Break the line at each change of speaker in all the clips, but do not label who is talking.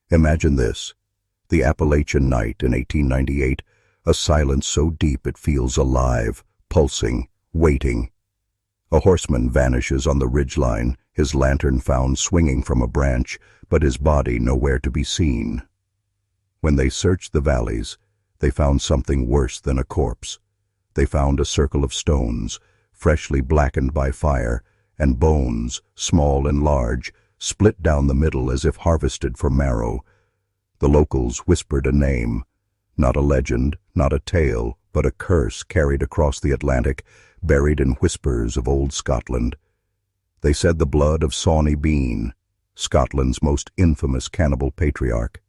Imagine this: the Appalachian night in 1898, a silence so deep it feels alive, pulsing, waiting. A horseman vanishes on the ridgeline, his lantern found swinging from a branch, but his body nowhere to be seen. When they searched the valleys, they found something worse than a corpse. They found a circle of stones, freshly blackened by fire, and bones, small and large, split down the middle as if harvested for marrow. The locals whispered a name, not a legend, not a tale, but a curse carried across the Atlantic, buried in whispers of old Scotland. They said the blood of Swany Bean, Scotland's most infamous cannibal patriarch,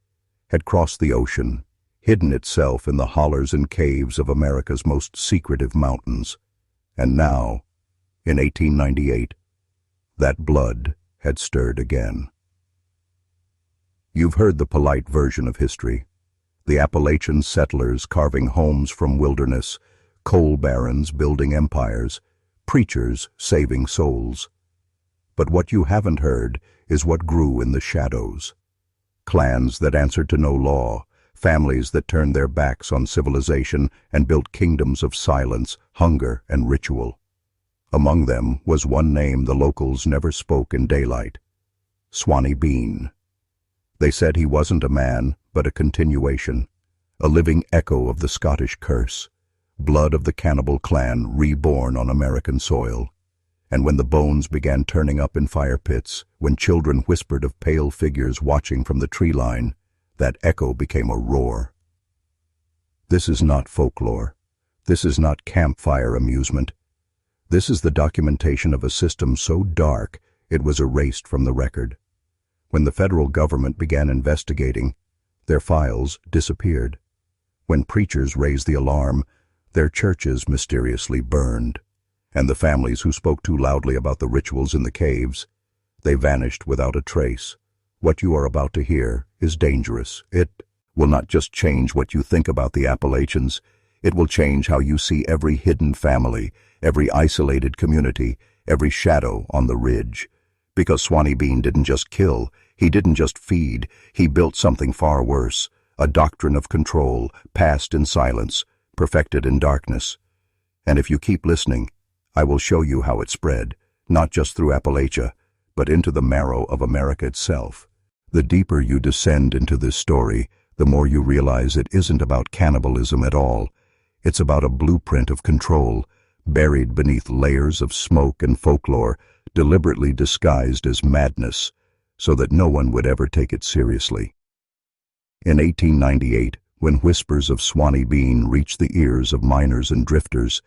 had crossed the ocean, hidden itself in the hollers and caves of America's most secretive mountains. And now, in 1898, that blood had stirred again. You've heard the polite version of history: the Appalachian settlers carving homes from wilderness, coal barons building empires, preachers saving souls. But what you haven't heard is what grew in the shadows. Clans that answered to no law, families that turned their backs on civilization and built kingdoms of silence, hunger, and ritual. Among them was one name the locals never spoke in daylight: Swany Bean. They said he wasn't a man, but a continuation, a living echo of the Scottish curse, blood of the cannibal clan reborn on American soil. And when the bones began turning up in fire pits, when children whispered of pale figures watching from the tree line, that echo became a roar. This is not folklore. This is not campfire amusement. This is the documentation of a system so dark it was erased from the record. When the federal government began investigating, their files disappeared. When preachers raised the alarm, their churches mysteriously burned. And the families who spoke too loudly about the rituals in the caves, they vanished without a trace. What you are about to hear is dangerous. It will not just change what you think about the Appalachians. It will change how you see every hidden family, every isolated community, every shadow on the ridge. Because Swany Bean didn't just kill, he didn't just feed, he built something far worse, a doctrine of control, passed in silence, perfected in darkness. And if you keep listening, I will show you how it spread, not just through Appalachia, but into the marrow of America itself. The deeper you descend into this story, the more you realize it isn't about cannibalism at all. It's about a blueprint of control, buried beneath layers of smoke and folklore, deliberately disguised as madness, so that no one would ever take it seriously. In 1898, when whispers of Swany Bean reached the ears of miners and drifters,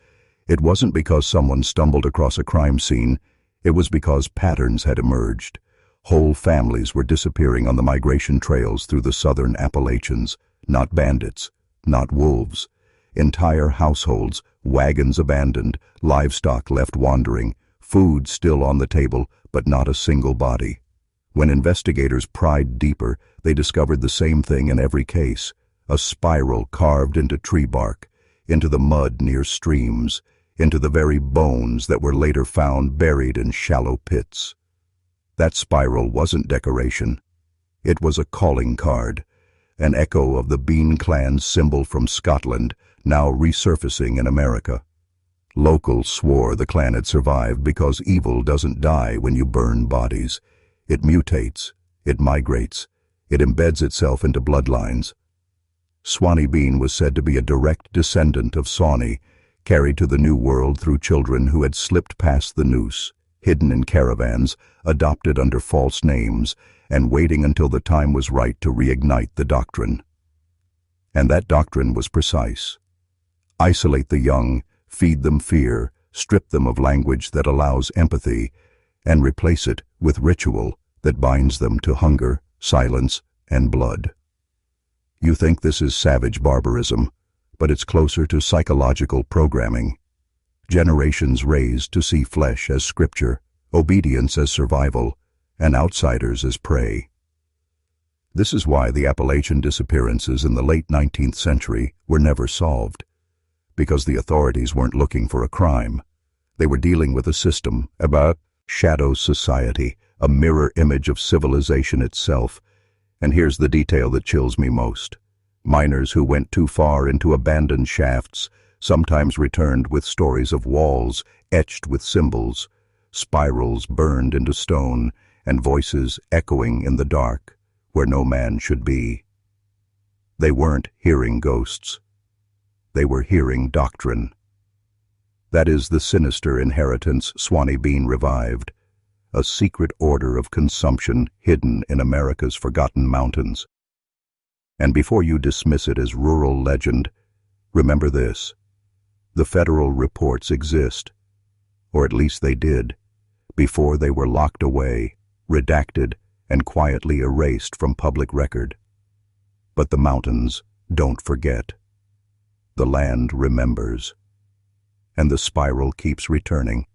it wasn't because someone stumbled across a crime scene, it was because patterns had emerged. Whole families were disappearing on the migration trails through the southern Appalachians, not bandits, not wolves. Entire households, wagons abandoned, livestock left wandering, food still on the table, but not a single body. When investigators pried deeper, they discovered the same thing in every case: a spiral carved into tree bark, into the mud near streams, into the very bones that were later found buried in shallow pits. That spiral wasn't decoration. It was a calling card, an echo of the Bean clan's symbol from Scotland, now resurfacing in America. Locals swore the clan had survived because evil doesn't die when you burn bodies. It mutates, it migrates, it embeds itself into bloodlines. Swany Bean was said to be a direct descendant of Swany, carried to the New World through children who had slipped past the noose, hidden in caravans, adopted under false names, and waiting until the time was right to reignite the doctrine. And that doctrine was precise: isolate the young, feed them fear, strip them of language that allows empathy, and replace it with ritual that binds them to hunger, silence, and blood. You think this is savage barbarism, but it's closer to psychological programming. Generations raised to see flesh as scripture, obedience as survival, and outsiders as prey. This is why the Appalachian disappearances in the late 19th century were never solved. Because the authorities weren't looking for a crime. They were dealing with a system, about shadow society, a mirror image of civilization itself, And here's the detail that chills me most. Miners who went too far into abandoned shafts sometimes returned with stories of walls etched with symbols, spirals burned into stone, and voices echoing in the dark where no man should be. They weren't hearing ghosts. They were hearing doctrine. That is the sinister inheritance Swany Bean revived, a secret order of consumption hidden in America's forgotten mountains. And before you dismiss it as rural legend, remember this: the federal reports exist, or at least they did, before they were locked away, redacted, and quietly erased from public record. But the mountains don't forget. The land remembers. And the spiral keeps returning,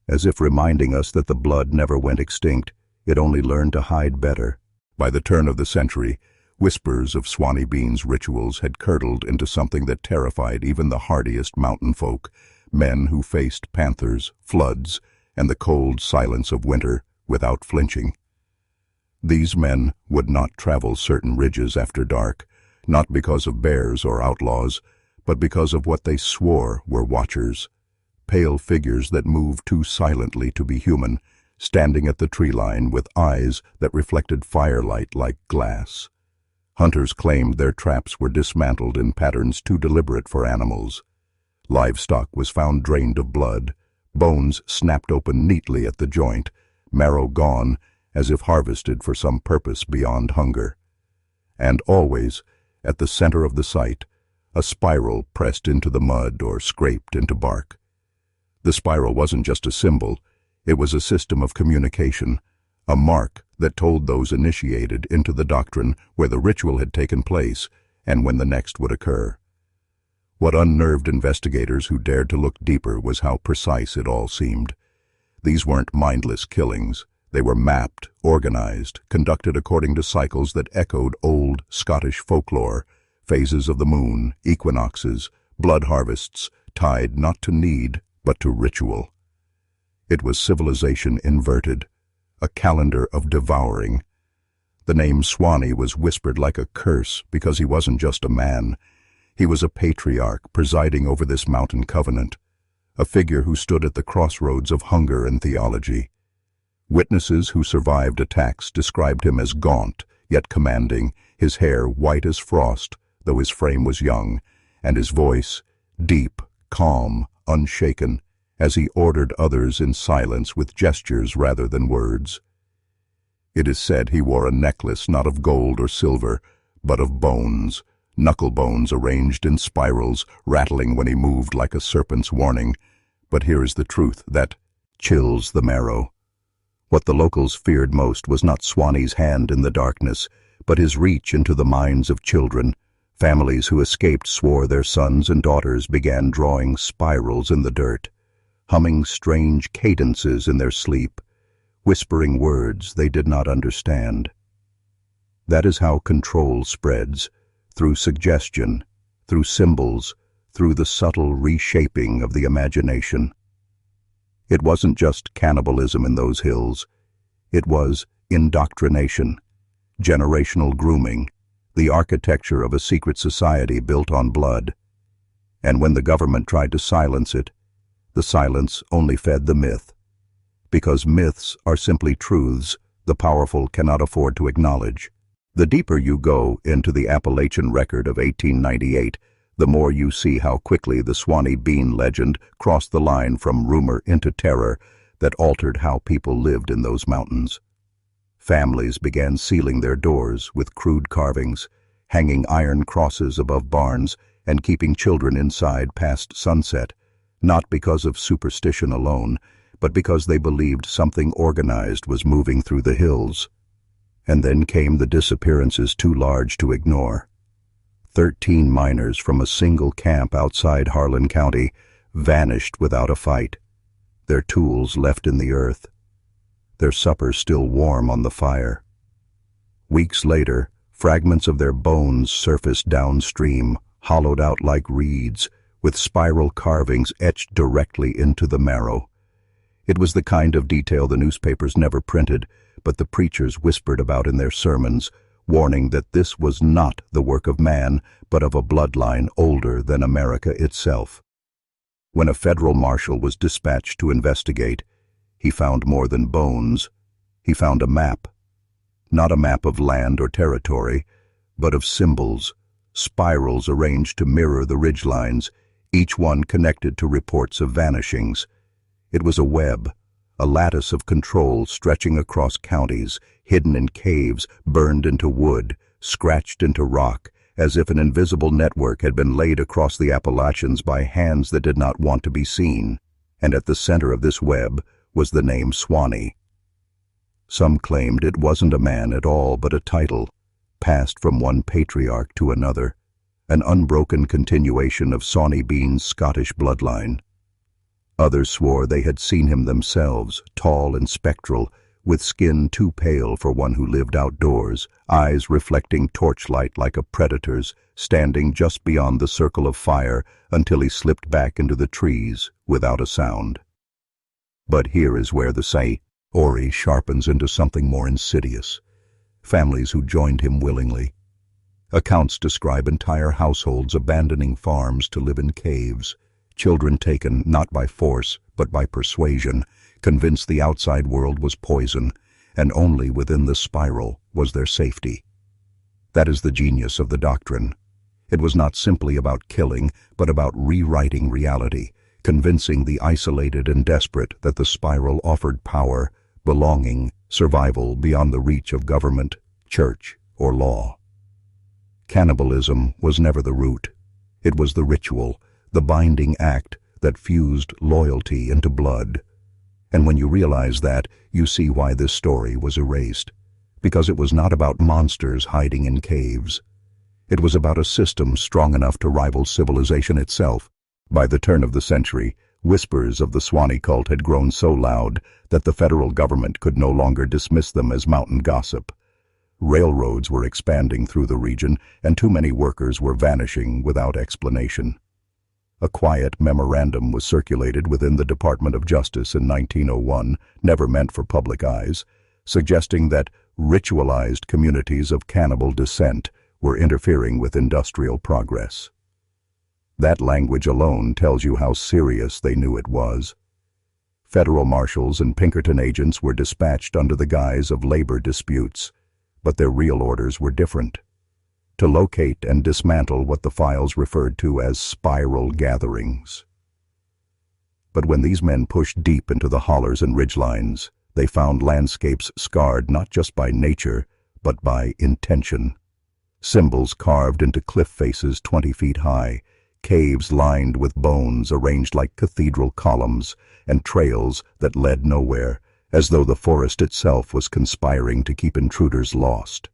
as if reminding us that the blood never went extinct, it only learned to hide better. By the turn of the century, whispers of Swany Bean's rituals had curdled into something that terrified even the hardiest mountain folk, men who faced panthers, floods, and the cold silence of winter without flinching. These men would not travel certain ridges after dark, not because of bears or outlaws, but because of what they swore were watchers, pale figures that moved too silently to be human, standing at the tree line with eyes that reflected firelight like glass. Hunters claimed their traps were dismantled in patterns too deliberate for animals. Livestock was found drained of blood, bones snapped open neatly at the joint, marrow gone, as if harvested for some purpose beyond hunger. And always, at the center of the site, a spiral pressed into the mud or scraped into bark. The spiral wasn't just a symbol, it was a system of communication, a mark that told those initiated into the doctrine where the ritual had taken place and when the next would occur. What unnerved investigators who dared to look deeper was how precise it all seemed. These weren't mindless killings. They were mapped, organized, conducted according to cycles that echoed old Scottish folklore, phases of the moon, equinoxes, blood harvests, tied not to need, but to ritual. It was civilization inverted, a calendar of devouring. The name Swany was whispered like a curse because he wasn't just a man. He was a patriarch presiding over this mountain covenant, a figure who stood at the crossroads of hunger and theology. Witnesses who survived attacks described him as gaunt, yet commanding, his hair white as frost, though his frame was young, and his voice deep, calm, unshaken, as he ordered others in silence with gestures rather than words. It is said he wore a necklace not of gold or silver, but of bones, knuckle bones arranged in spirals, rattling when he moved like a serpent's warning. But here is the truth that chills the marrow. What the locals feared most was not Swany's hand in the darkness, but his reach into the minds of children. Families who escaped swore their sons and daughters began drawing spirals in the dirt, humming strange cadences in their sleep, whispering words they did not understand. That is how control spreads, through suggestion, through symbols, through the subtle reshaping of the imagination. It wasn't just cannibalism in those hills. It was indoctrination, generational grooming, the architecture of a secret society built on blood. And when the government tried to silence it, the silence only fed the myth. Because myths are simply truths the powerful cannot afford to acknowledge. The deeper you go into the Appalachian record of 1898, the more you see how quickly the Swany Bean legend crossed the line from rumor into terror that altered how people lived in those mountains. Families began sealing their doors with crude carvings, hanging iron crosses above barns, and keeping children inside past sunset, not because of superstition alone, but because they believed something organized was moving through the hills. And then came the disappearances too large to ignore. 13 miners from a single camp outside Harlan County vanished without a fight, their tools left in the earth, their supper still warm on the fire. Weeks later, fragments of their bones surfaced downstream, hollowed out like reeds, with spiral carvings etched directly into the marrow. It was the kind of detail the newspapers never printed, but the preachers whispered about in their sermons, warning that this was not the work of man, but of a bloodline older than America itself. When a federal marshal was dispatched to investigate, he found more than bones. He found a map. Not a map of land or territory, but of symbols, spirals arranged to mirror the ridgelines, each one connected to reports of vanishings. It was a web, a lattice of control stretching across counties, hidden in caves, burned into wood, scratched into rock, as if an invisible network had been laid across the Appalachians by hands that did not want to be seen. And at the center of this web was the name Swany. Some claimed it wasn't a man at all, but a title, passed from one patriarch to another, an unbroken continuation of Swany Bean's Scottish bloodline. Others swore they had seen him themselves, tall and spectral, with skin too pale for one who lived outdoors, eyes reflecting torchlight like a predator's, standing just beyond the circle of fire until he slipped back into the trees without a sound. But here is where the eerie sharpens into something more insidious. Families who joined him willingly. Accounts describe entire households abandoning farms to live in caves, children taken not by force but by persuasion, convinced the outside world was poison, and only within the spiral was their safety. That is the genius of the doctrine. It was not simply about killing, but about rewriting reality, convincing the isolated and desperate that the spiral offered power, belonging, survival beyond the reach of government, church, or law. Cannibalism was never the root. It was the ritual, the binding act that fused loyalty into blood. And when you realize that, you see why this story was erased. Because it was not about monsters hiding in caves. It was about a system strong enough to rival civilization itself. By the turn of the century, whispers of the Swany cult had grown so loud that the federal government could no longer dismiss them as mountain gossip. Railroads were expanding through the region, and too many workers were vanishing without explanation. A quiet memorandum was circulated within the Department of Justice in 1901, never meant for public eyes, suggesting that ritualized communities of cannibal descent were interfering with industrial progress. That language alone tells you how serious they knew it was. Federal marshals and Pinkerton agents were dispatched under the guise of labor disputes, but their real orders were different. To locate and dismantle what the files referred to as spiral gatherings. But when these men pushed deep into the hollers and ridgelines, they found landscapes scarred not just by nature, but by intention. Symbols carved into cliff faces 20 feet high, caves lined with bones arranged like cathedral columns, and trails that led nowhere, as though the forest itself was conspiring to keep intruders lost.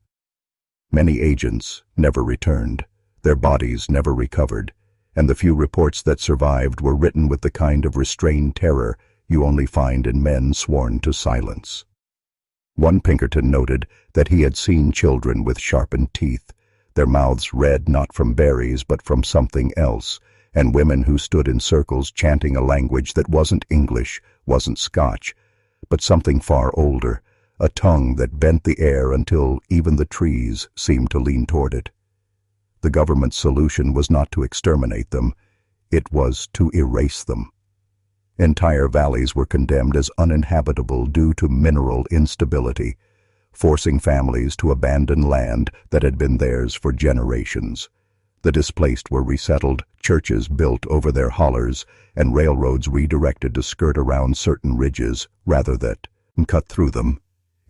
Many agents never returned, their bodies never recovered, and the few reports that survived were written with the kind of restrained terror you only find in men sworn to silence. One Pinkerton noted that he had seen children with sharpened teeth, their mouths red not from berries but from something else, and women who stood in circles chanting a language that wasn't English, wasn't Scotch, but something far older, a tongue that bent the air until even the trees seemed to lean toward it. The government's solution was not to exterminate them, it was to erase them. Entire valleys were condemned as uninhabitable due to mineral instability, forcing families to abandon land that had been theirs for generations. The displaced were resettled, churches built over their hollers, and railroads redirected to skirt around certain ridges rather than cut through them.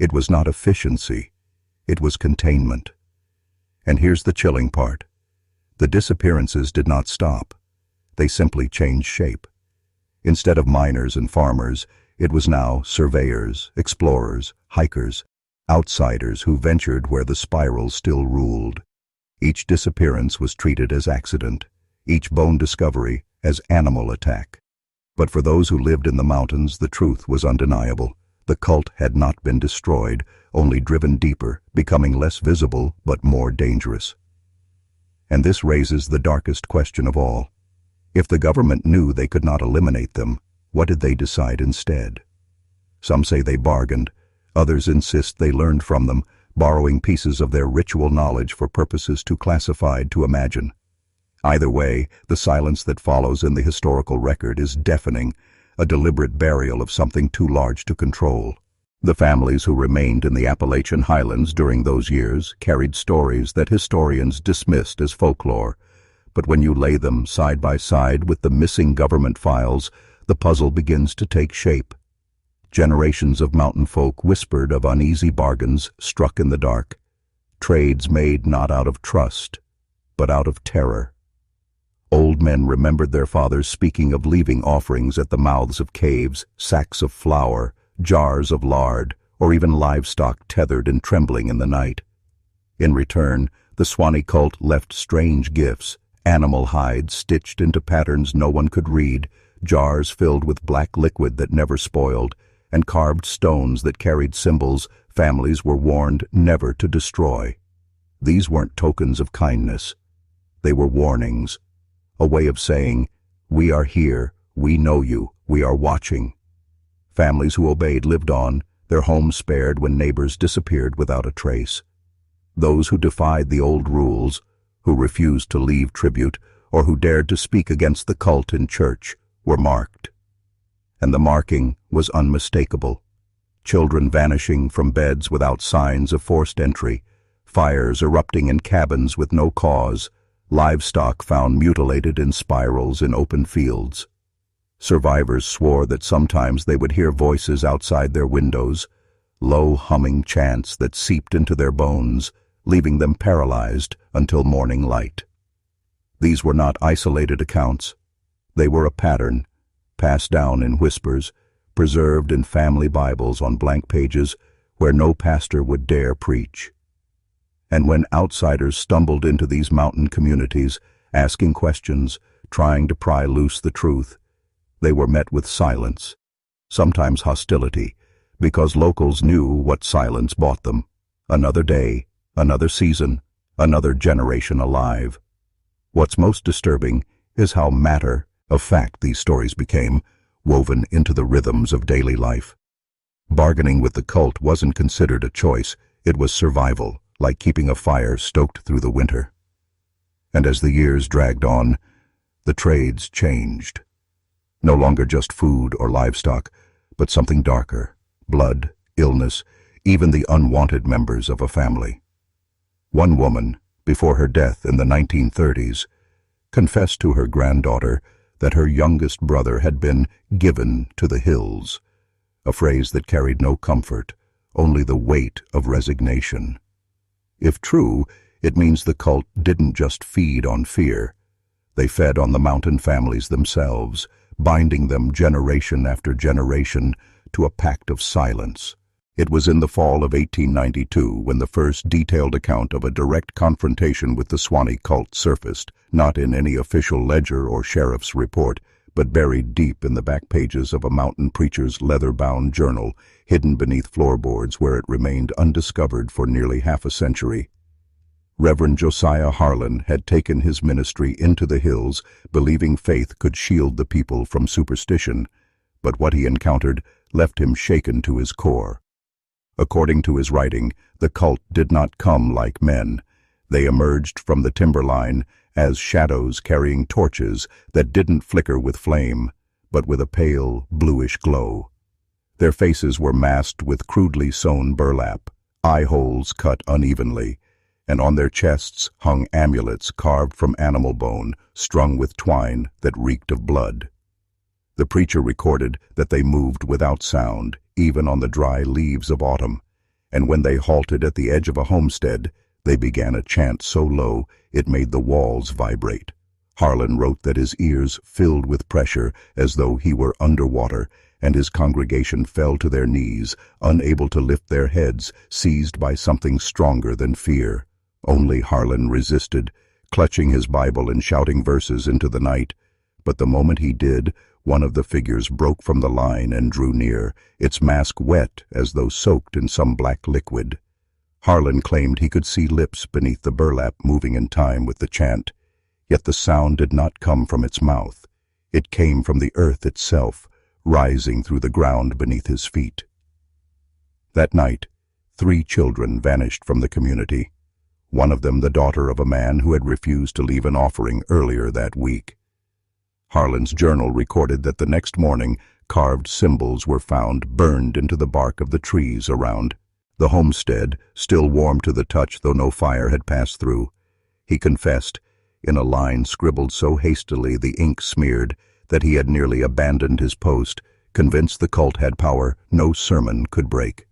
It was not efficiency, it was containment. And here's the chilling part. The disappearances did not stop. They simply changed shape. Instead of miners and farmers, it was now surveyors, explorers, hikers, outsiders who ventured where the spiral still ruled. Each disappearance was treated as accident, each bone discovery as animal attack. But for those who lived in the mountains, the truth was undeniable. The cult had not been destroyed, only driven deeper, becoming less visible but more dangerous. And this raises the darkest question of all. If the government knew they could not eliminate them, what did they decide instead? Some say they bargained, others insist they learned from them, borrowing pieces of their ritual knowledge for purposes too classified to imagine. Either way, the silence that follows in the historical record is deafening, a deliberate burial of something too large to control. The families who remained in the Appalachian highlands during those years carried stories that historians dismissed as folklore, but when you lay them side by side with the missing government files, the puzzle begins to take shape. Generations of mountain folk whispered of uneasy bargains struck in the dark, trades made not out of trust, but out of terror. Old men remembered their fathers speaking of leaving offerings at the mouths of caves, sacks of flour, jars of lard, or even livestock tethered and trembling in the night. In return, the Swany cult left strange gifts: animal hides stitched into patterns no one could read, jars filled with black liquid that never spoiled, and carved stones that carried symbols families were warned never to destroy. These weren't tokens of kindness. They were warnings, a way of saying, "We are here, we know you, we are watching." Families who obeyed lived on, their homes spared when neighbors disappeared without a trace. Those who defied the old rules, who refused to leave tribute, or who dared to speak against the cult in church, were marked. And the marking was unmistakable. Children vanishing from beds without signs of forced entry, fires erupting in cabins with no cause, livestock found mutilated in spirals in open fields. Survivors swore that sometimes they would hear voices outside their windows, low humming chants that seeped into their bones, leaving them paralyzed until morning light. These were not isolated accounts. They were a pattern, passed down in whispers, preserved in family Bibles on blank pages where no pastor would dare preach. And when outsiders stumbled into these mountain communities, asking questions, trying to pry loose the truth, they were met with silence, sometimes hostility, because locals knew what silence bought them: another day, another season, another generation alive. What's most disturbing is how matter of fact these stories became, woven into the rhythms of daily life. Bargaining with the cult wasn't considered a choice, it was survival, like keeping a fire stoked through the winter. And as the years dragged on, the trades changed. No longer just food or livestock, but something darker: blood, illness, even the unwanted members of a family. One woman, before her death in the 1930s, confessed to her granddaughter that her youngest brother had been given to the hills, a phrase that carried no comfort, only the weight of resignation. If true, it means the cult didn't just feed on fear. They fed on the mountain families themselves, binding them generation after generation to a pact of silence. It was in the fall of 1892 when the first detailed account of a direct confrontation with the Swany cult surfaced, not in any official ledger or sheriff's report, but buried deep in the back pages of a mountain preacher's leather-bound journal, hidden beneath floorboards where it remained undiscovered for nearly half a century. Reverend Josiah Harlan had taken his ministry into the hills, believing faith could shield the people from superstition, but what he encountered left him shaken to his core. According to his writing, the cult did not come like men. They emerged from the timberline as shadows carrying torches that didn't flicker with flame, but with a pale, bluish glow. Their faces were masked with crudely sewn burlap, eye holes cut unevenly, and on their chests hung amulets carved from animal bone, strung with twine that reeked of blood. The preacher recorded that they moved without sound, even on the dry leaves of autumn, and when they halted at the edge of a homestead, they began a chant so low it made the walls vibrate. Harlan wrote that his ears filled with pressure as though he were underwater, and his congregation fell to their knees, unable to lift their heads, seized by something stronger than fear. Only Harlan resisted, clutching his Bible and shouting verses into the night. But the moment he did, one of the figures broke from the line and drew near, its mask wet as though soaked in some black liquid. Harlan claimed he could see lips beneath the burlap moving in time with the chant, yet the sound did not come from its mouth. It came from the earth itself, rising through the ground beneath his feet. That night, 3 children vanished from the community, one of them the daughter of a man who had refused to leave an offering earlier that week. Harlan's journal recorded that the next morning, carved symbols were found burned into the bark of the trees around the homestead, still warm to the touch though no fire had passed through. He confessed, in a line scribbled so hastily the ink smeared, that he had nearly abandoned his post, convinced the cult had power no sermon could break.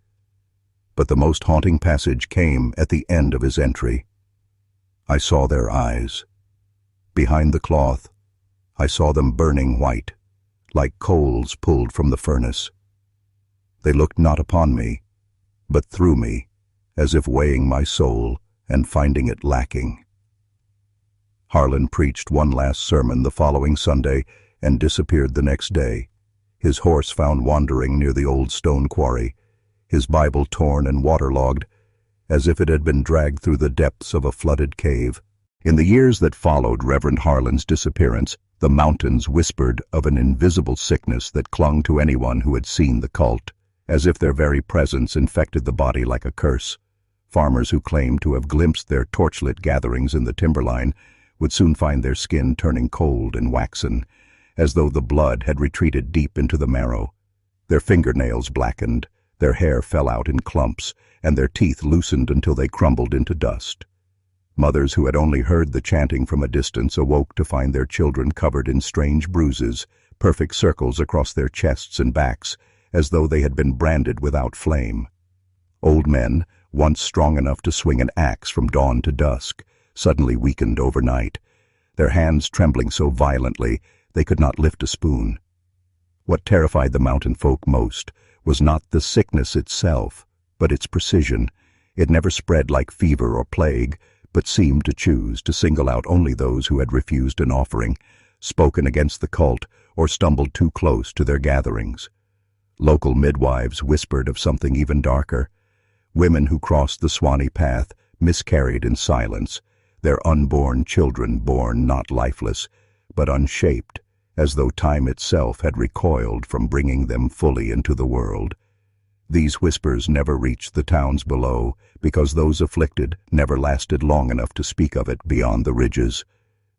But the most haunting passage came at the end of his entry. I saw their eyes. Behind the cloth, I saw them burning white, like coals pulled from the furnace. They looked not upon me, but through me, as if weighing my soul and finding it lacking. Harlan preached one last sermon the following Sunday and disappeared the next day, his horse found wandering near the old stone quarry, his Bible torn and waterlogged, as if it had been dragged through the depths of a flooded cave. In the years that followed Reverend Harlan's disappearance, the mountains whispered of an invisible sickness that clung to anyone who had seen the cult, as if their very presence infected the body like a curse. Farmers who claimed to have glimpsed their torchlit gatherings in the timberline would soon find their skin turning cold and waxen, as though the blood had retreated deep into the marrow. Their fingernails blackened, their hair fell out in clumps, and their teeth loosened until they crumbled into dust. Mothers who had only heard the chanting from a distance awoke to find their children covered in strange bruises, perfect circles across their chests and backs, as though they had been branded without flame. Old men, once strong enough to swing an axe from dawn to dusk, suddenly weakened overnight, their hands trembling so violently they could not lift a spoon. What terrified the mountain folk most was not the sickness itself, but its precision. It never spread like fever or plague, but seemed to choose to single out only those who had refused an offering, spoken against the cult, or stumbled too close to their gatherings. Local midwives whispered of something even darker. Women who crossed the Swany path miscarried in silence, their unborn children born not lifeless, but unshaped, as though time itself had recoiled from bringing them fully into the world. These whispers never reached the towns below, because those afflicted never lasted long enough to speak of it beyond the ridges.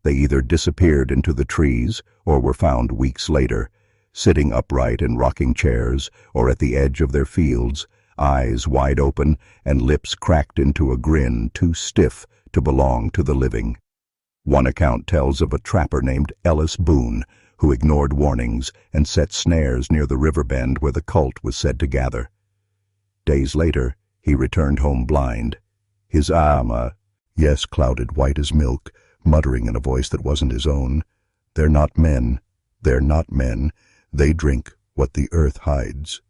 They either disappeared into the trees or were found weeks later, sitting upright in rocking chairs or at the edge of their fields, eyes wide open and lips cracked into a grin too stiff to belong to the living. One account tells of a trapper named Ellis Boone, who ignored warnings and set snares near the river bend where the cult was said to gather. Days later, he returned home blind, his yes, clouded white as milk, muttering in a voice that wasn't his own, "They're not men, they're not men, they drink what the earth hides."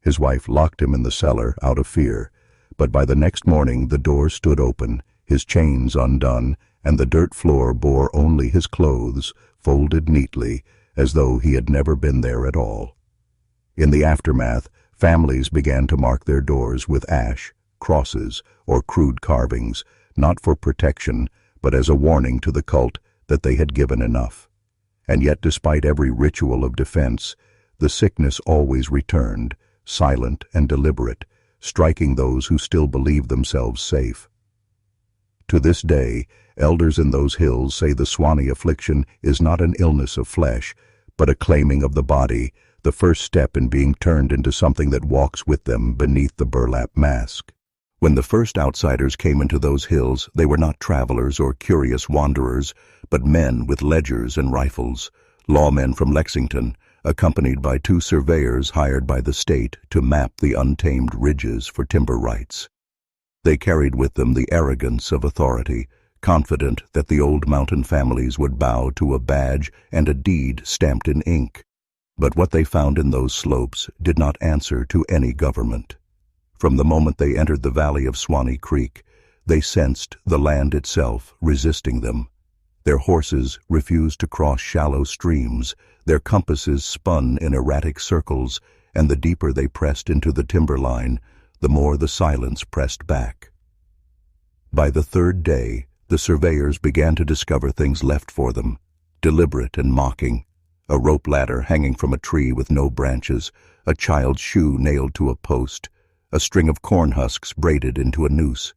His wife locked him in the cellar out of fear, but by the next morning the door stood open, his chains undone, and the dirt floor bore only his clothes, folded neatly, as though he had never been there at all. In the aftermath, families began to mark their doors with ash, crosses, or crude carvings, not for protection, but as a warning to the cult that they had given enough. And yet, despite every ritual of defense, the sickness always returned, silent and deliberate, striking those who still believed themselves safe. To this day, elders in those hills say the Swany affliction is not an illness of flesh, but a claiming of the body, the first step in being turned into something that walks with them beneath the burlap mask. When the first outsiders came into those hills, they were not travelers or curious wanderers, but men with ledgers and rifles, lawmen from Lexington, accompanied by 2 surveyors hired by the state to map the untamed ridges for timber rights. They carried with them the arrogance of authority, confident that the old mountain families would bow to a badge and a deed stamped in ink. But what they found in those slopes did not answer to any government. From the moment they entered the valley of Swany Creek, they sensed the land itself resisting them. Their horses refused to cross shallow streams, their compasses spun in erratic circles, and the deeper they pressed into the timberline, the more the silence pressed back. By the 3rd day, the surveyors began to discover things left for them, deliberate and mocking: a rope ladder hanging from a tree with no branches, a child's shoe nailed to a post, a string of corn husks braided into a noose.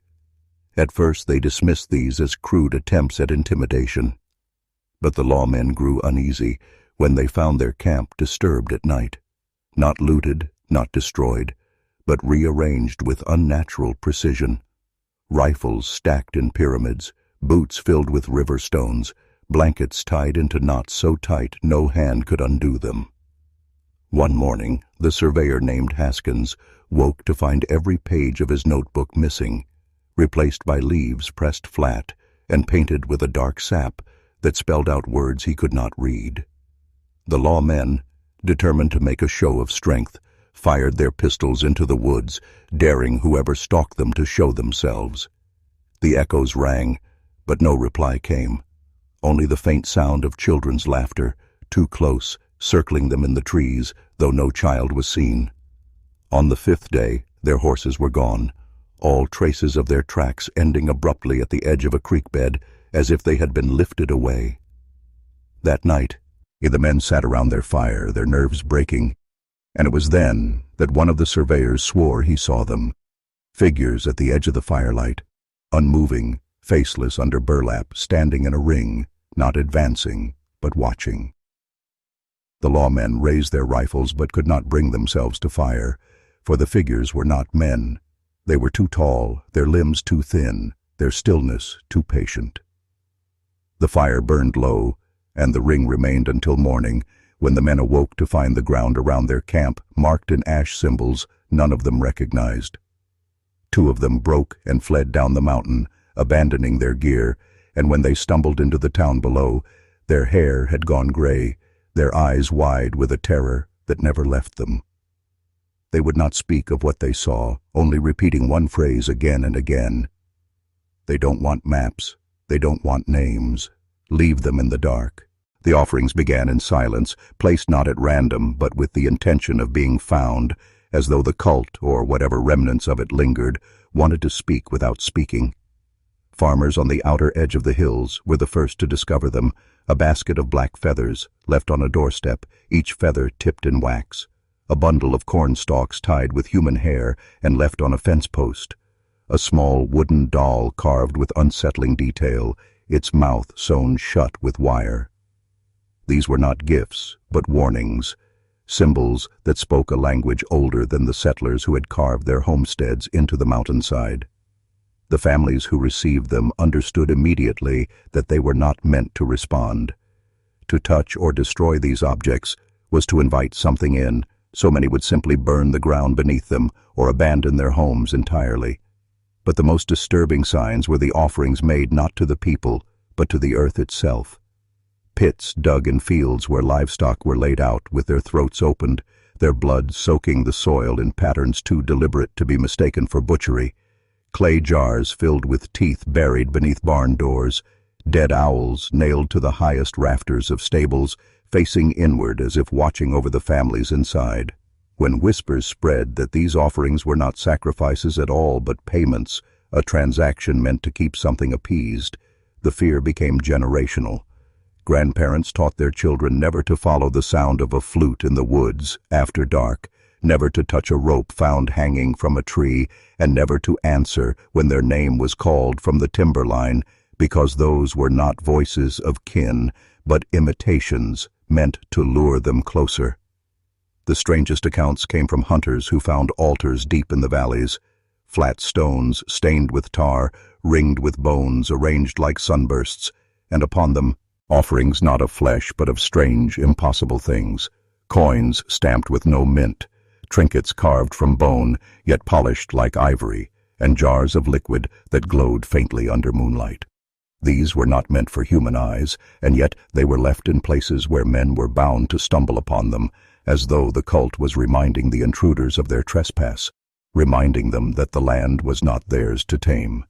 At first they dismissed these as crude attempts at intimidation. But the lawmen grew uneasy when they found their camp disturbed at night. Not looted, not destroyed, but rearranged with unnatural precision. Rifles stacked in pyramids, boots filled with river stones, blankets tied into knots so tight no hand could undo them. One morning, the surveyor named Haskins woke to find every page of his notebook missing, replaced by leaves pressed flat and painted with a dark sap that spelled out words he could not read. The lawmen, determined to make a show of strength, fired their pistols into the woods, daring whoever stalked them to show themselves. The echoes rang, but no reply came. Only the faint sound of children's laughter, too close, circling them in the trees, though no child was seen. On the fifth day, their horses were gone, all traces of their tracks ending abruptly at the edge of a creek bed, as if they had been lifted away. That night, the men sat around their fire, their nerves breaking, and it was then that one of the surveyors swore he saw them, figures at the edge of the firelight, unmoving, faceless under burlap, standing in a ring, not advancing, but watching. The lawmen raised their rifles but could not bring themselves to fire, for the figures were not men. They were too tall, their limbs too thin, their stillness too patient. The fire burned low, and the ring remained until morning, when the men awoke to find the ground around their camp marked in ash symbols none of them recognized. 2 of them broke and fled down the mountain, abandoning their gear, and when they stumbled into the town below, their hair had gone gray, their eyes wide with a terror that never left them. They would not speak of what they saw, only repeating one phrase again and again. They don't want maps. They don't want names. Leave them in the dark. The offerings began in silence, placed not at random, but with the intention of being found, as though the cult, or whatever remnants of it lingered, wanted to speak without speaking. Farmers on the outer edge of the hills were the first to discover them, a basket of black feathers, left on a doorstep, each feather tipped in wax, a bundle of corn stalks tied with human hair and left on a fence post, a small wooden doll carved with unsettling detail, its mouth sewn shut with wire. These were not gifts, but warnings, symbols that spoke a language older than the settlers who had carved their homesteads into the mountainside. The families who received them understood immediately that they were not meant to respond. To touch or destroy these objects was to invite something in, so many would simply burn the ground beneath them or abandon their homes entirely. But the most disturbing signs were the offerings made not to the people, but to the earth itself. Pits dug in fields where livestock were laid out with their throats opened, their blood soaking the soil in patterns too deliberate to be mistaken for butchery, clay jars filled with teeth buried beneath barn doors, dead owls nailed to the highest rafters of stables, facing inward as if watching over the families inside. When whispers spread that these offerings were not sacrifices at all but payments, a transaction meant to keep something appeased, the fear became generational. Grandparents taught their children never to follow the sound of a flute in the woods after dark, never to touch a rope found hanging from a tree, and never to answer when their name was called from the timberline, because those were not voices of kin, but imitations meant to lure them closer. The strangest accounts came from hunters who found altars deep in the valleys, flat stones stained with tar, ringed with bones arranged like sunbursts, and upon them offerings not of flesh but of strange, impossible things, coins stamped with no mint, trinkets carved from bone yet polished like ivory, and jars of liquid that glowed faintly under moonlight. These were not meant for human eyes, and yet they were left in places where men were bound to stumble upon them, as though the cult was reminding the intruders of their trespass, reminding them that the land was not theirs to tame.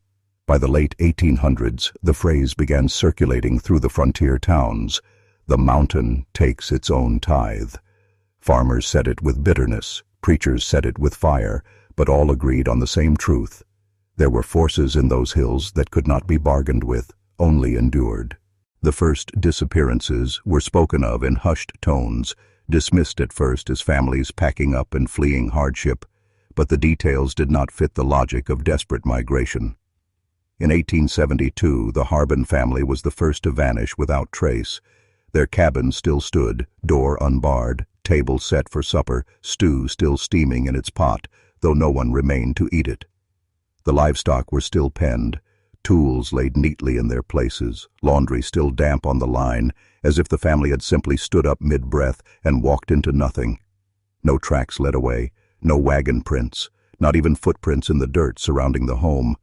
By the late 1800s, the phrase began circulating through the frontier towns, "The mountain takes its own tithe." Farmers said it with bitterness, preachers said it with fire, but all agreed on the same truth. There were forces in those hills that could not be bargained with, only endured. The first disappearances were spoken of in hushed tones, dismissed at first as families packing up and fleeing hardship, but the details did not fit the logic of desperate migration. In 1872, the Harbin family was the first to vanish without trace. Their cabin still stood, door unbarred, table set for supper, stew still steaming in its pot, though no one remained to eat it. The livestock were still penned, tools laid neatly in their places, laundry still damp on the line, as if the family had simply stood up mid-breath and walked into nothing. No tracks led away, no wagon prints, not even footprints in the dirt surrounding the home.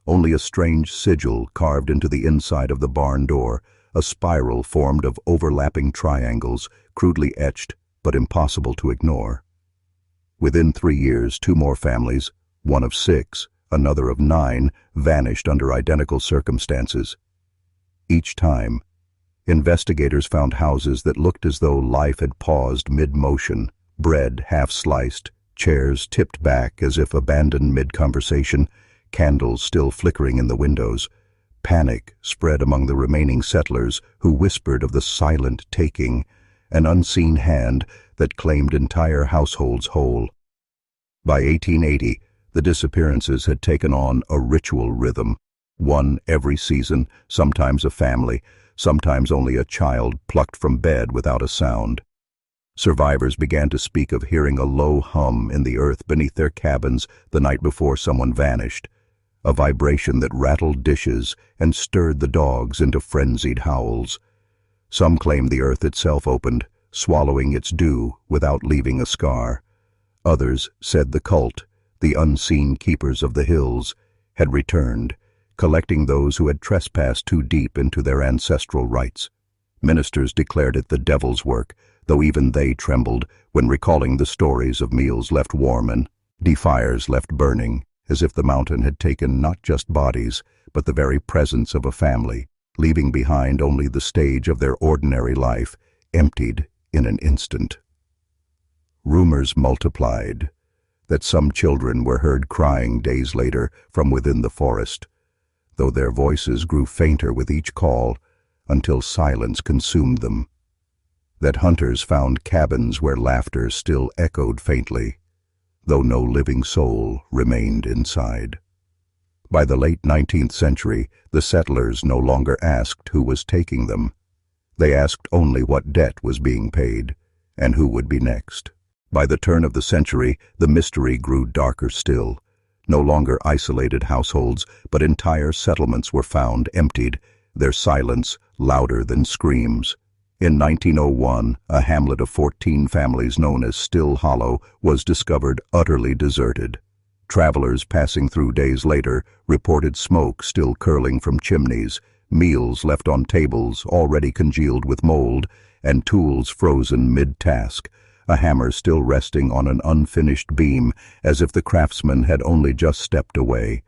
Only a strange sigil carved into the inside of the barn door, a spiral formed of overlapping triangles, crudely etched but impossible to ignore. Within 3 years, 2 more families, one of 6, another of 9, vanished under identical circumstances. Each time, investigators found houses that looked as though life had paused mid-motion, bread half-sliced, chairs tipped back as if abandoned mid-conversation, candles still flickering in the windows. Panic spread among the remaining settlers, who whispered of the silent taking, an unseen hand that claimed entire households whole. By 1880, the disappearances had taken on a ritual rhythm, one every season, sometimes a family, sometimes only a child plucked from bed without a sound. Survivors began to speak of hearing a low hum in the earth beneath their cabins the night before someone vanished, a vibration that rattled dishes and stirred the dogs into frenzied howls. Some claimed the earth itself opened, swallowing its dew without leaving a scar. Others said the cult, the unseen keepers of the hills, had returned, collecting those who had trespassed too deep into their ancestral rites. Ministers declared it the devil's work, though even they trembled when recalling the stories of meals left warm and fires left burning, as if the mountain had taken not just bodies, but the very presence of a family, leaving behind only the stage of their ordinary life, emptied in an instant. Rumors multiplied that some children were heard crying days later from within the forest, though their voices grew fainter with each call until silence consumed them. That hunters found cabins where laughter still echoed faintly, though no living soul remained inside. By the late 19th century, the settlers no longer asked who was taking them. They asked only what debt was being paid, and who would be next. By the turn of the century, the mystery grew darker still. No longer isolated households, but entire settlements were found emptied, their silence louder than screams. In 1901, a hamlet of 14 families known as Still Hollow was discovered utterly deserted. Travelers passing through days later reported smoke still curling from chimneys, meals left on tables already congealed with mold, and tools frozen mid-task, a hammer still resting on an unfinished beam as if the craftsman had only just stepped away.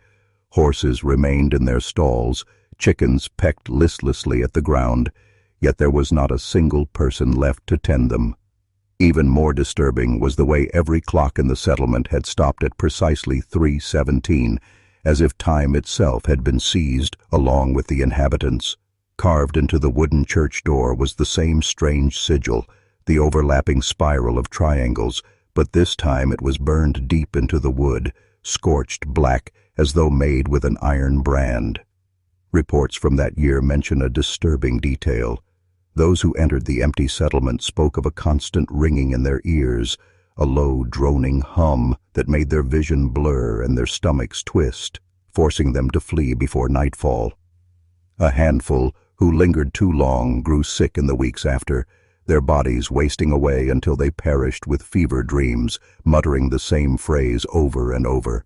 Horses remained in their stalls, chickens pecked listlessly at the ground, yet there was not a single person left to tend them. Even more disturbing was the way every clock in the settlement had stopped at precisely 3:17, as if time itself had been seized along with the inhabitants. Carved into the wooden church door was the same strange sigil, the overlapping spiral of triangles, but this time it was burned deep into the wood, scorched black as though made with an iron brand. Reports from that year mention a disturbing detail. Those who entered the empty settlement spoke of a constant ringing in their ears, a low, droning hum that made their vision blur and their stomachs twist, forcing them to flee before nightfall. A handful who lingered too long grew sick in the weeks after, their bodies wasting away until they perished with fever dreams, muttering the same phrase over and over.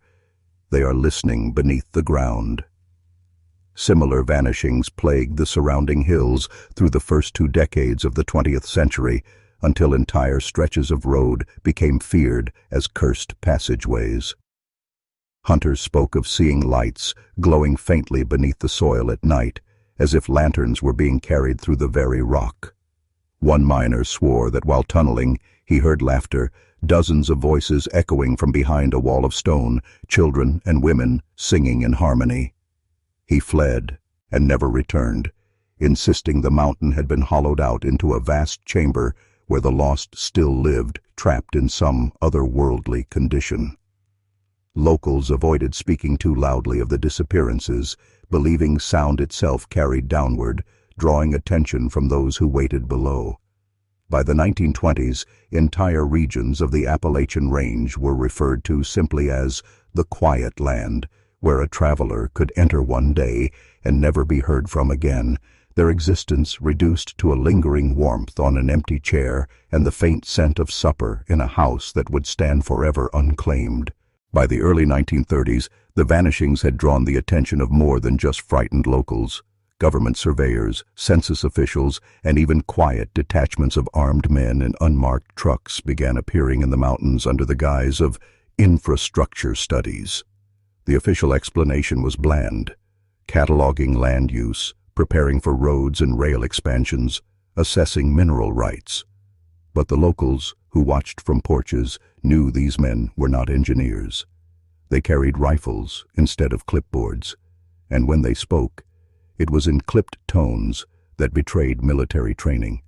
They are listening beneath the ground. Similar vanishings plagued the surrounding hills through the first 2 decades of the 20th century, until entire stretches of road became feared as cursed passageways. Hunters spoke of seeing lights glowing faintly beneath the soil at night, as if lanterns were being carried through the very rock. One miner swore that while tunneling, he heard laughter, dozens of voices echoing from behind a wall of stone, children and women singing in harmony. He fled and never returned, insisting the mountain had been hollowed out into a vast chamber where the lost still lived, trapped in some otherworldly condition. Locals avoided speaking too loudly of the disappearances, believing sound itself carried downward, drawing attention from those who waited below. By the 1920s, entire regions of the Appalachian Range were referred to simply as the Quiet Land, where a traveler could enter one day and never be heard from again, their existence reduced to a lingering warmth on an empty chair and the faint scent of supper in a house that would stand forever unclaimed. By the early 1930s, the vanishings had drawn the attention of more than just frightened locals. Government surveyors, census officials, and even quiet detachments of armed men in unmarked trucks began appearing in the mountains under the guise of infrastructure studies. The official explanation was bland: cataloging land use, preparing for roads and rail expansions, assessing mineral rights. But the locals, who watched from porches, knew these men were not engineers. They carried rifles instead of clipboards, and when they spoke, it was in clipped tones that betrayed military training.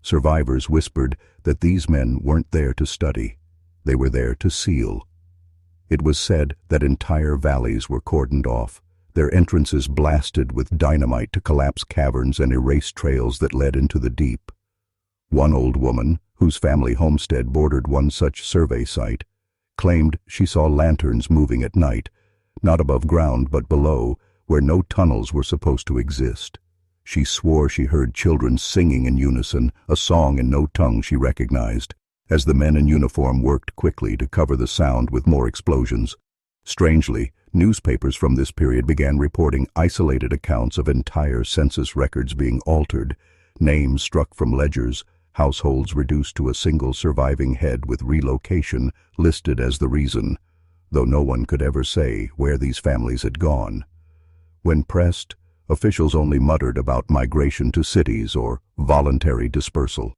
Survivors whispered that these men weren't there to study, they were there to seal. It was said that entire valleys were cordoned off, their entrances blasted with dynamite to collapse caverns and erase trails that led into the deep. One old woman, whose family homestead bordered one such survey site, claimed she saw lanterns moving at night, not above ground but below, where no tunnels were supposed to exist. She swore she heard children singing in unison, a song in no tongue she recognized, as the men in uniform worked quickly to cover the sound with more explosions. Strangely, newspapers from this period began reporting isolated accounts of entire census records being altered, names struck from ledgers, households reduced to a single surviving head with relocation listed as the reason, though no one could ever say where these families had gone. When pressed, officials only muttered about migration to cities or voluntary dispersal.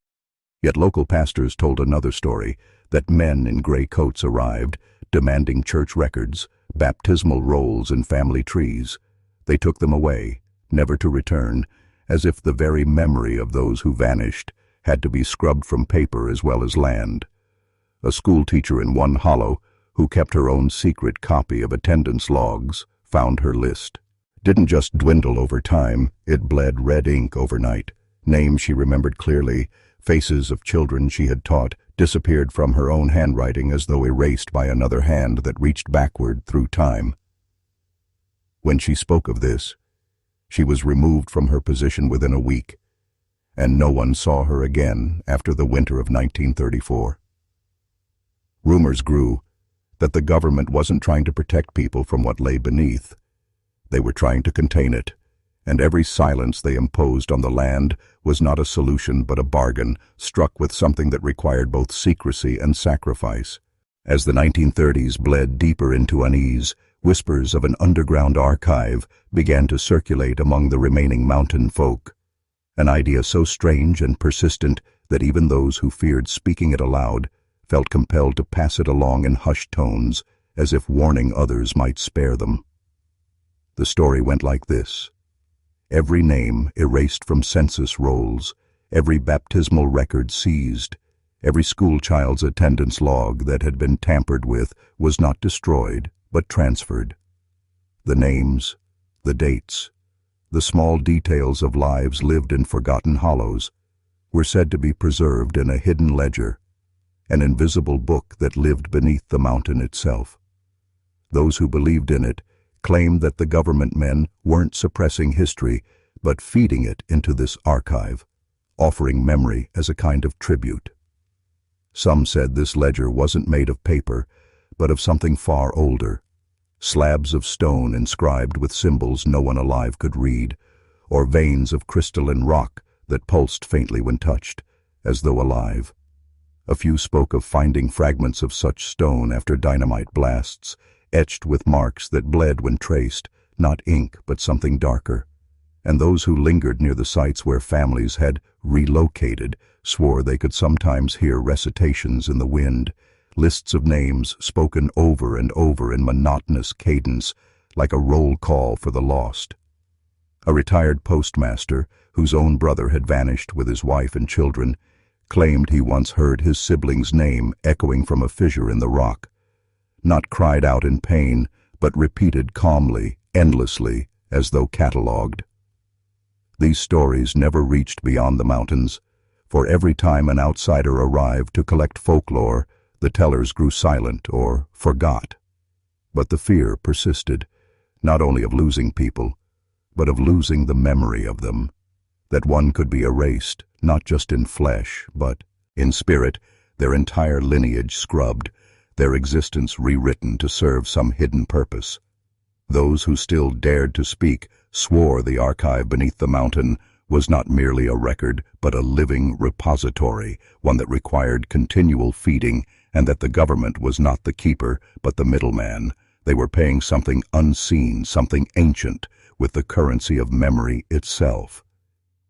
Yet local pastors told another story, that men in gray coats arrived, demanding church records, baptismal rolls and family trees. They took them away, never to return, as if the very memory of those who vanished had to be scrubbed from paper as well as land. A school teacher in one hollow, who kept her own secret copy of attendance logs, found her list. Didn't just dwindle over time, it bled red ink overnight. Names she remembered clearly, faces of children she had taught, disappeared from her own handwriting as though erased by another hand that reached backward through time. When she spoke of this, she was removed from her position within a week, and no one saw her again after the winter of 1934. Rumors grew that the government wasn't trying to protect people from what lay beneath. They were trying to contain it, and every silence they imposed on the land was not a solution but a bargain, struck with something that required both secrecy and sacrifice. As the 1930s bled deeper into unease, whispers of an underground archive began to circulate among the remaining mountain folk, an idea so strange and persistent that even those who feared speaking it aloud felt compelled to pass it along in hushed tones, as if warning others might spare them. The story went like this. Every name erased from census rolls, every baptismal record seized, every school child's attendance log that had been tampered with was not destroyed, but transferred. The names, the dates, the small details of lives lived in forgotten hollows were said to be preserved in a hidden ledger, an invisible book that lived beneath the mountain itself. Those who believed in it claimed that the government men weren't suppressing history, but feeding it into this archive, offering memory as a kind of tribute. Some said this ledger wasn't made of paper, but of something far older, slabs of stone inscribed with symbols no one alive could read, or veins of crystalline rock that pulsed faintly when touched, as though alive. A few spoke of finding fragments of such stone after dynamite blasts, etched with marks that bled when traced, not ink but something darker. And those who lingered near the sites where families had relocated swore they could sometimes hear recitations in the wind, lists of names spoken over and over in monotonous cadence, like a roll call for the lost. A retired postmaster, whose own brother had vanished with his wife and children, claimed he once heard his sibling's name echoing from a fissure in the rock. not cried out in pain, but repeated calmly, endlessly, as though catalogued. These stories never reached beyond the mountains, for every time an outsider arrived to collect folklore, the tellers grew silent or forgot. But the fear persisted, not only of losing people, but of losing the memory of them, that one could be erased, not just in flesh, but in spirit, their entire lineage scrubbed, their existence rewritten to serve some hidden purpose. Those who still dared to speak swore the archive beneath the mountain was not merely a record, but a living repository, one that required continual feeding, and that the government was not the keeper, but the middleman. They were paying something unseen, something ancient, with the currency of memory itself.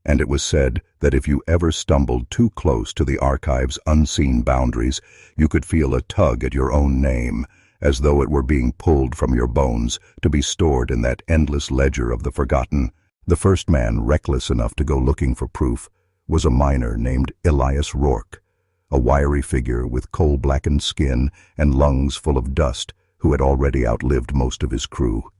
And it was said that if you ever stumbled too close to the archive's unseen boundaries, you could feel a tug at your own name, as though it were being pulled from your bones to be stored in that endless ledger of the forgotten. The first man reckless enough to go looking for proof was a miner named Elias Rourke, a wiry figure with coal-blackened skin and lungs full of dust, who had already outlived most of his crew.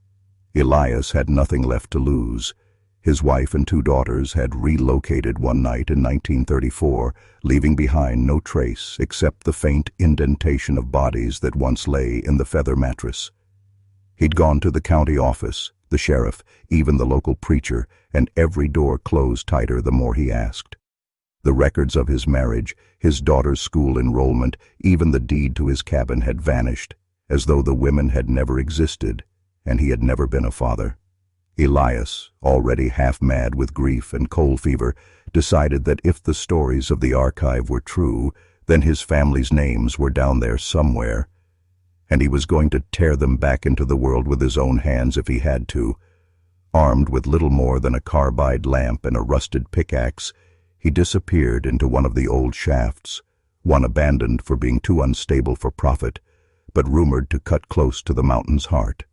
Elias had nothing left to lose. His wife and 2 daughters had relocated one night in 1934, leaving behind no trace except the faint indentation of bodies that once lay in the feather mattress. He'd gone to the county office, the sheriff, even the local preacher, and every door closed tighter the more he asked. The records of his marriage, his daughter's school enrollment, even the deed to his cabin had vanished, as though the women had never existed, and he had never been a father. Elias, already half-mad with grief and coal fever, decided that if the stories of the archive were true, then his family's names were down there somewhere, and he was going to tear them back into the world with his own hands if he had to. Armed with little more than a carbide lamp and a rusted pickaxe, he disappeared into one of the old shafts, one abandoned for being too unstable for profit, but rumored to cut close to the mountain's heart.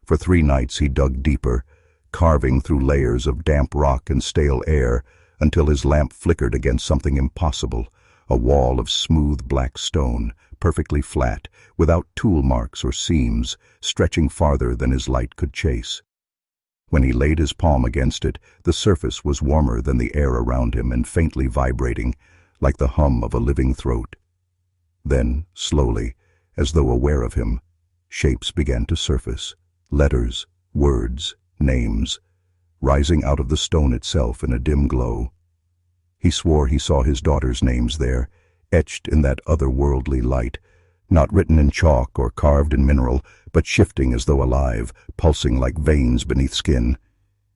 For 3 nights he dug deeper, carving through layers of damp rock and stale air, until his lamp flickered against something impossible, a wall of smooth black stone, perfectly flat, without tool marks or seams, stretching farther than his light could chase. When he laid his palm against it, the surface was warmer than the air around him and faintly vibrating, like the hum of a living throat. Then, slowly, as though aware of him, shapes began to surface. Letters, words, names, rising out of the stone itself in a dim glow. He swore he saw his daughter's names there, etched in that otherworldly light, not written in chalk or carved in mineral, but shifting as though alive, pulsing like veins beneath skin.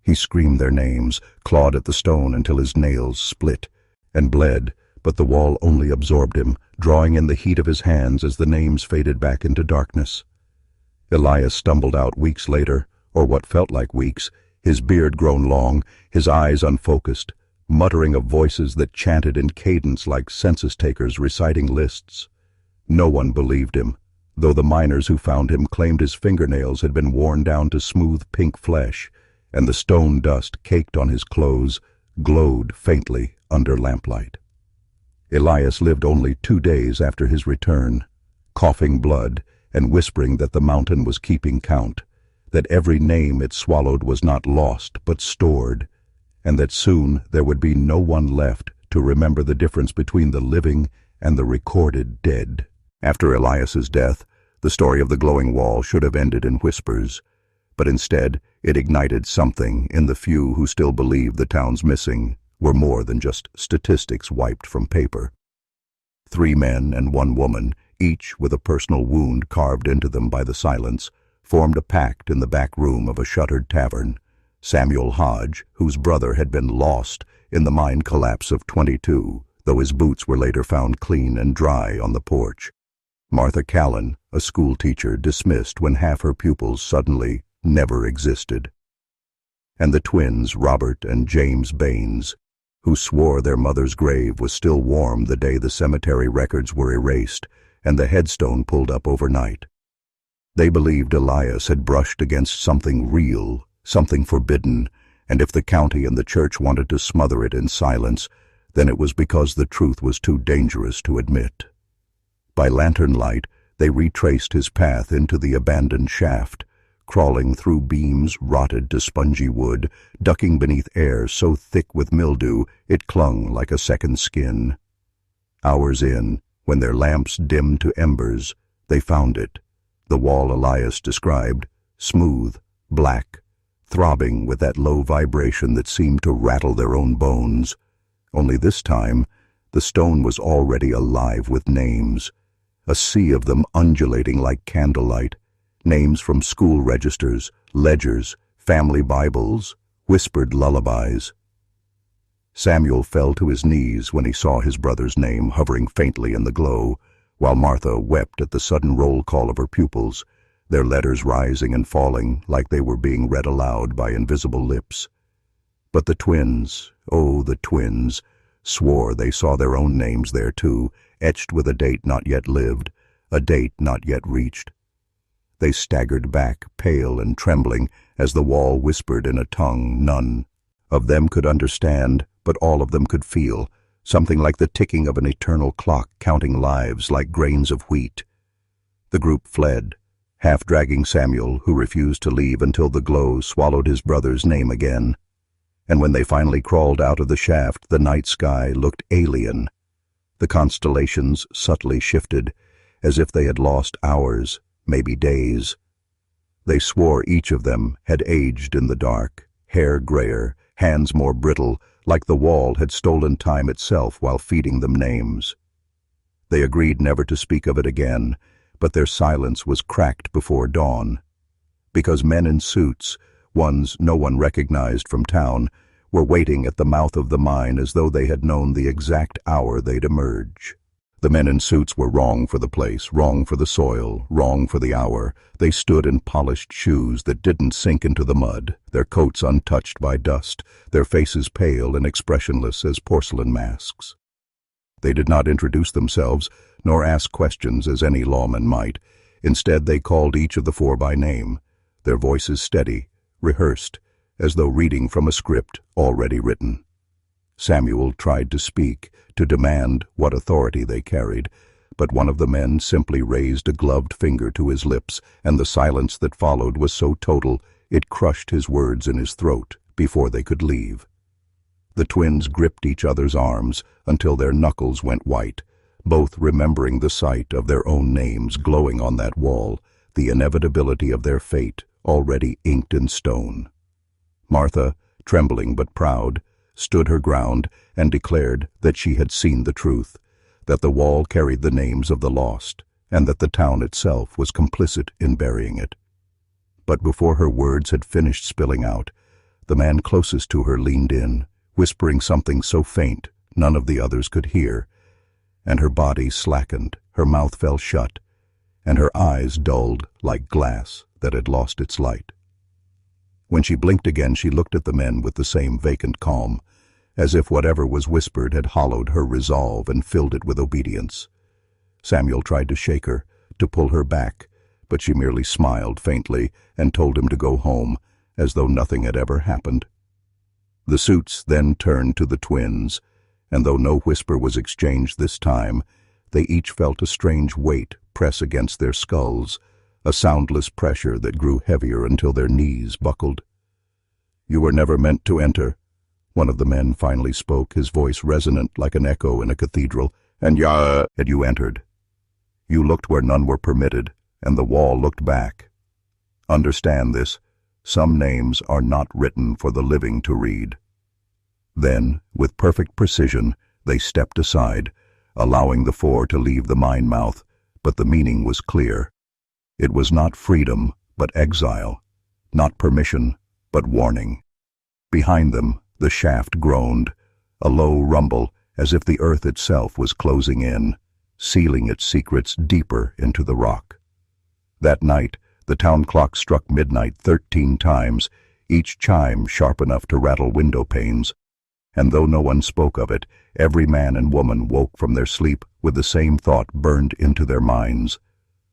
He screamed their names, clawed at the stone until his nails split, and bled, but the wall only absorbed him, drawing in the heat of his hands as the names faded back into darkness. Elias stumbled out weeks later, or what felt like weeks, his beard grown long, his eyes unfocused, muttering of voices that chanted in cadence like census-takers reciting lists. No one believed him, though the miners who found him claimed his fingernails had been worn down to smooth pink flesh, and the stone dust caked on his clothes glowed faintly under lamplight. Elias lived only 2 days after his return, coughing blood, and whispering that the mountain was keeping count, that every name it swallowed was not lost but stored, and that soon there would be no one left to remember the difference between the living and the recorded dead. After Elias's death, the story of the glowing wall should have ended in whispers, but instead it ignited something in the few who still believed the town's missing were more than just statistics wiped from paper. 3 men and 1 woman, each with a personal wound carved into them by the silence, formed a pact in the back room of a shuttered tavern. Samuel Hodge, whose brother had been lost in the mine collapse of 22, though his boots were later found clean and dry on the porch. Martha Callan, a school teacher dismissed when half her pupils suddenly never existed. And the twins Robert and James Baines, who swore their mother's grave was still warm the day the cemetery records were erased and the headstone pulled up overnight. They believed Elias had brushed against something real, something forbidden, and if the county and the church wanted to smother it in silence, then it was because the truth was too dangerous to admit. By lantern light, They retraced his path into the abandoned shaft, crawling through beams rotted to spongy wood, ducking beneath air so thick with mildew it clung like a second skin. Hours in, when their lamps dimmed to embers, they found it, the wall Elias described, smooth, black, throbbing with that low vibration that seemed to rattle their own bones. Only this time, the stone was already alive with names, a sea of them undulating like candlelight, names from school registers, ledgers, family Bibles, whispered lullabies. Samuel fell to his knees when he saw his brother's name hovering faintly in the glow, while Martha wept at the sudden roll call of her pupils, their letters rising and falling like they were being read aloud by invisible lips. But the twins, oh, the twins, swore they saw their own names there too, etched with a date not yet lived, a date not yet reached. They staggered back, pale and trembling, as the wall whispered in a tongue none of them could understand, but all of them could feel, something like the ticking of an eternal clock counting lives like grains of wheat. The group fled, half dragging Samuel, who refused to leave until the glow swallowed his brother's name again. And when they finally crawled out of the shaft, the night sky looked alien. The constellations subtly shifted, as if they had lost hours, maybe days. They swore each of them had aged in the dark, hair grayer, hands more brittle, like the wall had stolen time itself while feeding them names. They agreed never to speak of it again, but their silence was cracked before dawn, because men in suits, ones no one recognized from town, were waiting at the mouth of the mine as though they had known the exact hour they'd emerge. The men in suits were wrong for the place, wrong for the soil, wrong for the hour. They stood in polished shoes that didn't sink into the mud, their coats untouched by dust, their faces pale and expressionless as porcelain masks. They did not introduce themselves, nor ask questions as any lawman might. Instead, they called each of the four by name, their voices steady, rehearsed, as though reading from a script already written. Samuel tried to speak, to demand what authority they carried, but one of the men simply raised a gloved finger to his lips, and the silence that followed was so total it crushed his words in his throat before they could leave. The twins gripped each other's arms until their knuckles went white, both remembering the sight of their own names glowing on that wall, the inevitability of their fate already inked in stone. Martha, trembling but proud, stood her ground and declared that she had seen the truth, that the wall carried the names of the lost, and that the town itself was complicit in burying it. But before her words had finished spilling out, the man closest to her leaned in, whispering something so faint none of the others could hear, and her body slackened, her mouth fell shut, and her eyes dulled like glass that had lost its light. When she blinked again, she looked at the men with the same vacant calm, as if whatever was whispered had hollowed her resolve and filled it with obedience. Samuel tried to shake her, to pull her back, but she merely smiled faintly and told him to go home, as though nothing had ever happened. The suits then turned to the twins, and though no whisper was exchanged this time, they each felt a strange weight press against their skulls, a soundless pressure that grew heavier until their knees buckled. "You were never meant to enter," one of the men finally spoke, his voice resonant like an echo in a cathedral, "and you entered. You looked where none were permitted, and the wall looked back. Understand this, some names are not written for the living to read." Then, with perfect precision, they stepped aside, allowing the four to leave the mine mouth, but the meaning was clear. It was not freedom, but exile, not permission, but warning. Behind them, the shaft groaned, a low rumble as if the earth itself was closing in, sealing its secrets deeper into the rock. That night, the town clock struck midnight 13 times, each chime sharp enough to rattle window panes, and though no one spoke of it, every man and woman woke from their sleep with the same thought burned into their minds.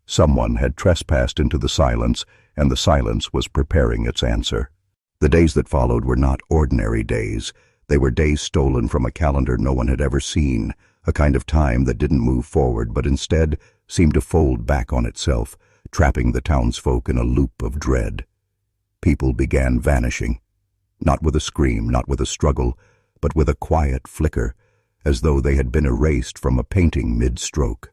Someone had trespassed into the silence, and the silence was preparing its answer. The days that followed were not ordinary days. They were days stolen from a calendar no one had ever seen, a kind of time that didn't move forward but instead seemed to fold back on itself, trapping the townsfolk in a loop of dread. People began vanishing, not with a scream, not with a struggle, but with a quiet flicker, as though they had been erased from a painting mid-stroke.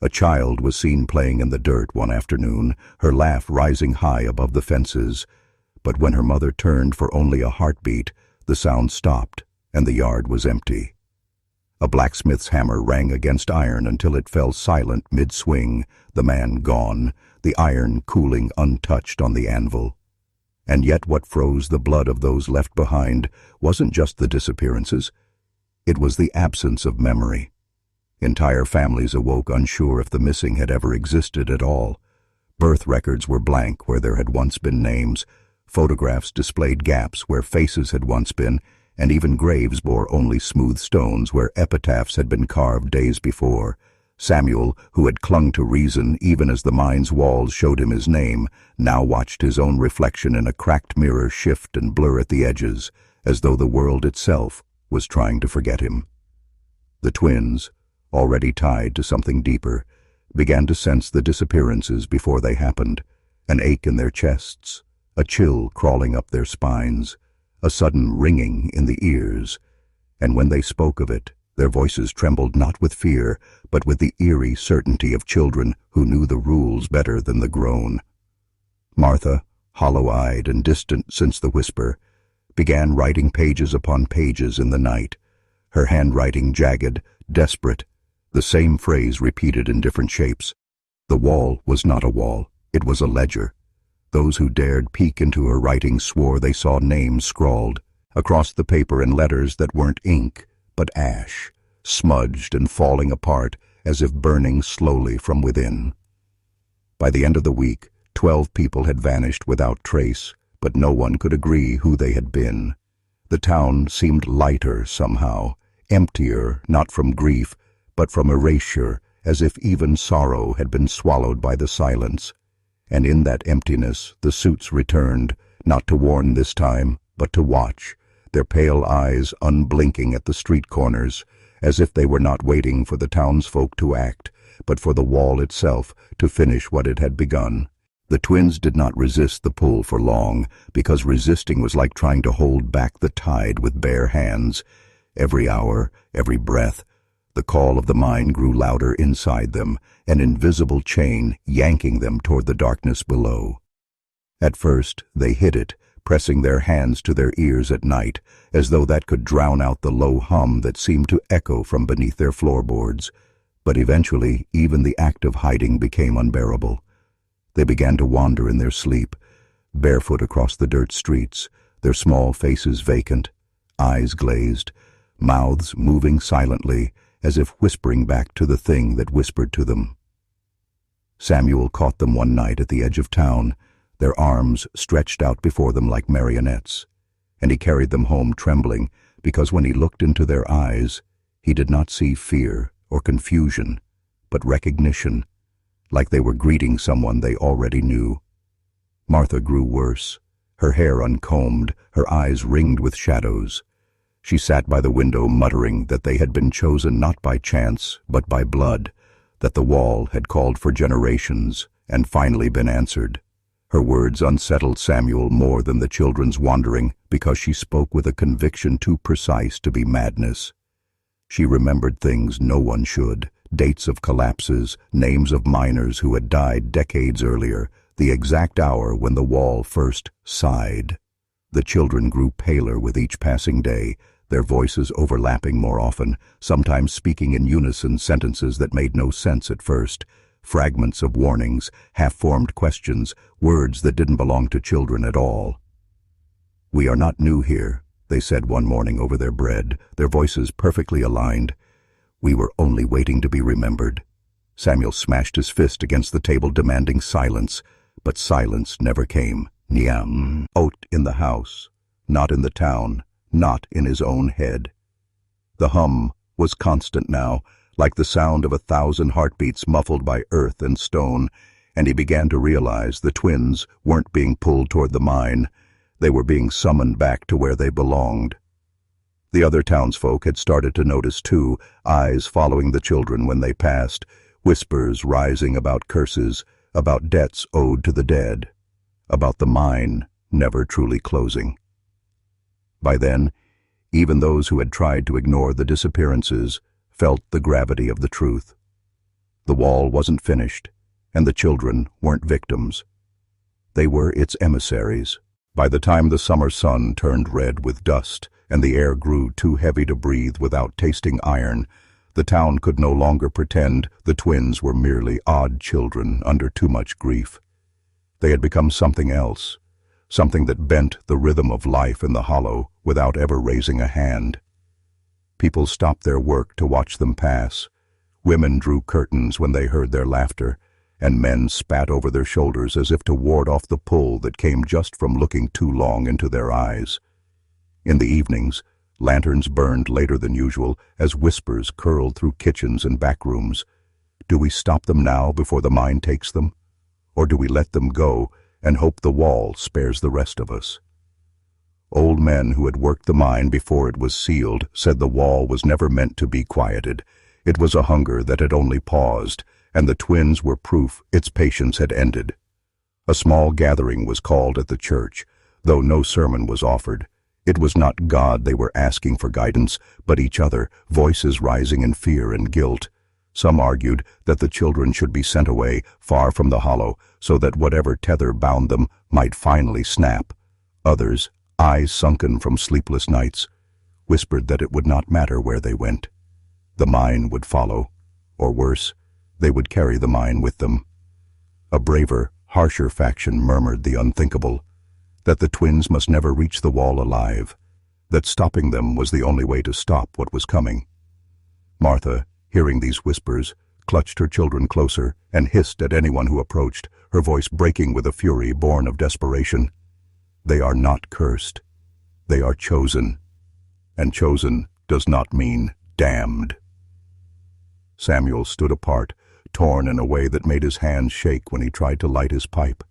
A child was seen playing in the dirt one afternoon, her laugh rising high above the fences, but when her mother turned for only a heartbeat, the sound stopped and the yard was empty. A blacksmith's hammer rang against iron until it fell silent mid-swing, the man gone, the iron cooling untouched on the anvil. And yet what froze the blood of those left behind wasn't just the disappearances. It was the absence of memory. Entire families awoke unsure if the missing had ever existed at all. Birth records were blank where there had once been names. Photographs displayed gaps where faces had once been, and even graves bore only smooth stones where epitaphs had been carved days before. Samuel, who had clung to reason even as the mind's walls showed him his name, now watched his own reflection in a cracked mirror shift and blur at the edges, as though the world itself was trying to forget him. The twins, already tied to something deeper, began to sense the disappearances before they happened, an ache in their chests, a chill crawling up their spines, a sudden ringing in the ears, and when they spoke of it, their voices trembled not with fear, but with the eerie certainty of children who knew the rules better than the grown. Martha, hollow-eyed and distant since the whisper, began writing pages upon pages in the night, her handwriting jagged, desperate, the same phrase repeated in different shapes. The wall was not a wall, it was a ledger. Those who dared peek into her writing swore they saw names scrawled across the paper in letters that weren't ink, but ash, smudged and falling apart as if burning slowly from within. By the end of the week, 12 people had vanished without trace, but no one could agree who they had been. The town seemed lighter somehow, emptier, not from grief, but from erasure, as if even sorrow had been swallowed by the silence. And in that emptiness the suits returned, not to warn this time, but to watch, their pale eyes unblinking at the street corners, as if they were not waiting for the townsfolk to act, but for the wall itself to finish what it had begun. The twins did not resist the pull for long, because resisting was like trying to hold back the tide with bare hands. Every hour, every breath, the call of the mind grew louder inside them, an invisible chain yanking them toward the darkness below. At first, they hid it, pressing their hands to their ears at night, as though that could drown out the low hum that seemed to echo from beneath their floorboards. But eventually, even the act of hiding became unbearable. They began to wander in their sleep, barefoot across the dirt streets, their small faces vacant, eyes glazed, mouths moving silently, as if whispering back to the thing that whispered to them. Samuel caught them one night at the edge of town, their arms stretched out before them like marionettes, and he carried them home trembling, because when he looked into their eyes, he did not see fear or confusion, but recognition, like they were greeting someone they already knew. Martha grew worse, her hair uncombed, her eyes ringed with shadows. She sat by the window muttering that they had been chosen not by chance, but by blood, that the wall had called for generations and finally been answered. Her words unsettled Samuel more than the children's wandering, because she spoke with a conviction too precise to be madness. She remembered things no one should, dates of collapses, names of miners who had died decades earlier, the exact hour when the wall first sighed. The children grew paler with each passing day, their voices overlapping more often, sometimes speaking in unison sentences that made no sense at first, fragments of warnings, half-formed questions, words that didn't belong to children at all. "We are not new here," they said one morning over their bread, their voices perfectly aligned. "We were only waiting to be remembered." Samuel smashed his fist against the table, demanding silence, but silence never came. Niam. Out in the house, not in the town, not in his own head. The hum was constant now, like the sound of 1,000 heartbeats muffled by earth and stone, and he began to realize the twins weren't being pulled toward the mine. They were being summoned back to where they belonged. The other townsfolk had started to notice too, eyes following the children when they passed, whispers rising about curses, about debts owed to the dead, about the mine never truly closing. By then, even those who had tried to ignore the disappearances felt the gravity of the truth. The wall wasn't finished, and the children weren't victims. They were its emissaries. By the time the summer sun turned red with dust and the air grew too heavy to breathe without tasting iron, the town could no longer pretend the twins were merely odd children under too much grief. They had become something else, something that bent the rhythm of life in the hollow without ever raising a hand. People stopped their work to watch them pass. Women drew curtains when they heard their laughter, and men spat over their shoulders as if to ward off the pull that came just from looking too long into their eyes. In the evenings, lanterns burned later than usual as whispers curled through kitchens and back rooms. Do we stop them now before the mine takes them? Or do we let them go and hope the wall spares the rest of us? Old men who had worked the mine before it was sealed said the wall was never meant to be quieted. It was a hunger that had only paused, and the twins were proof its patience had ended. A small gathering was called at the church, though no sermon was offered. It was not God they were asking for guidance, but each other, voices rising in fear and guilt. Some argued that the children should be sent away, far from the hollow, so that whatever tether bound them might finally snap. Others, eyes sunken from sleepless nights, whispered that it would not matter where they went. The mine would follow, or worse, they would carry the mine with them. A braver, harsher faction murmured the unthinkable, that the twins must never reach the wall alive, that stopping them was the only way to stop what was coming. Martha, hearing these whispers, clutched her children closer and hissed at anyone who approached, her voice breaking with a fury born of desperation. They are not cursed. They are chosen. And chosen does not mean damned. Samuel stood apart, torn in a way that made his hands shake when he tried to light his pipe.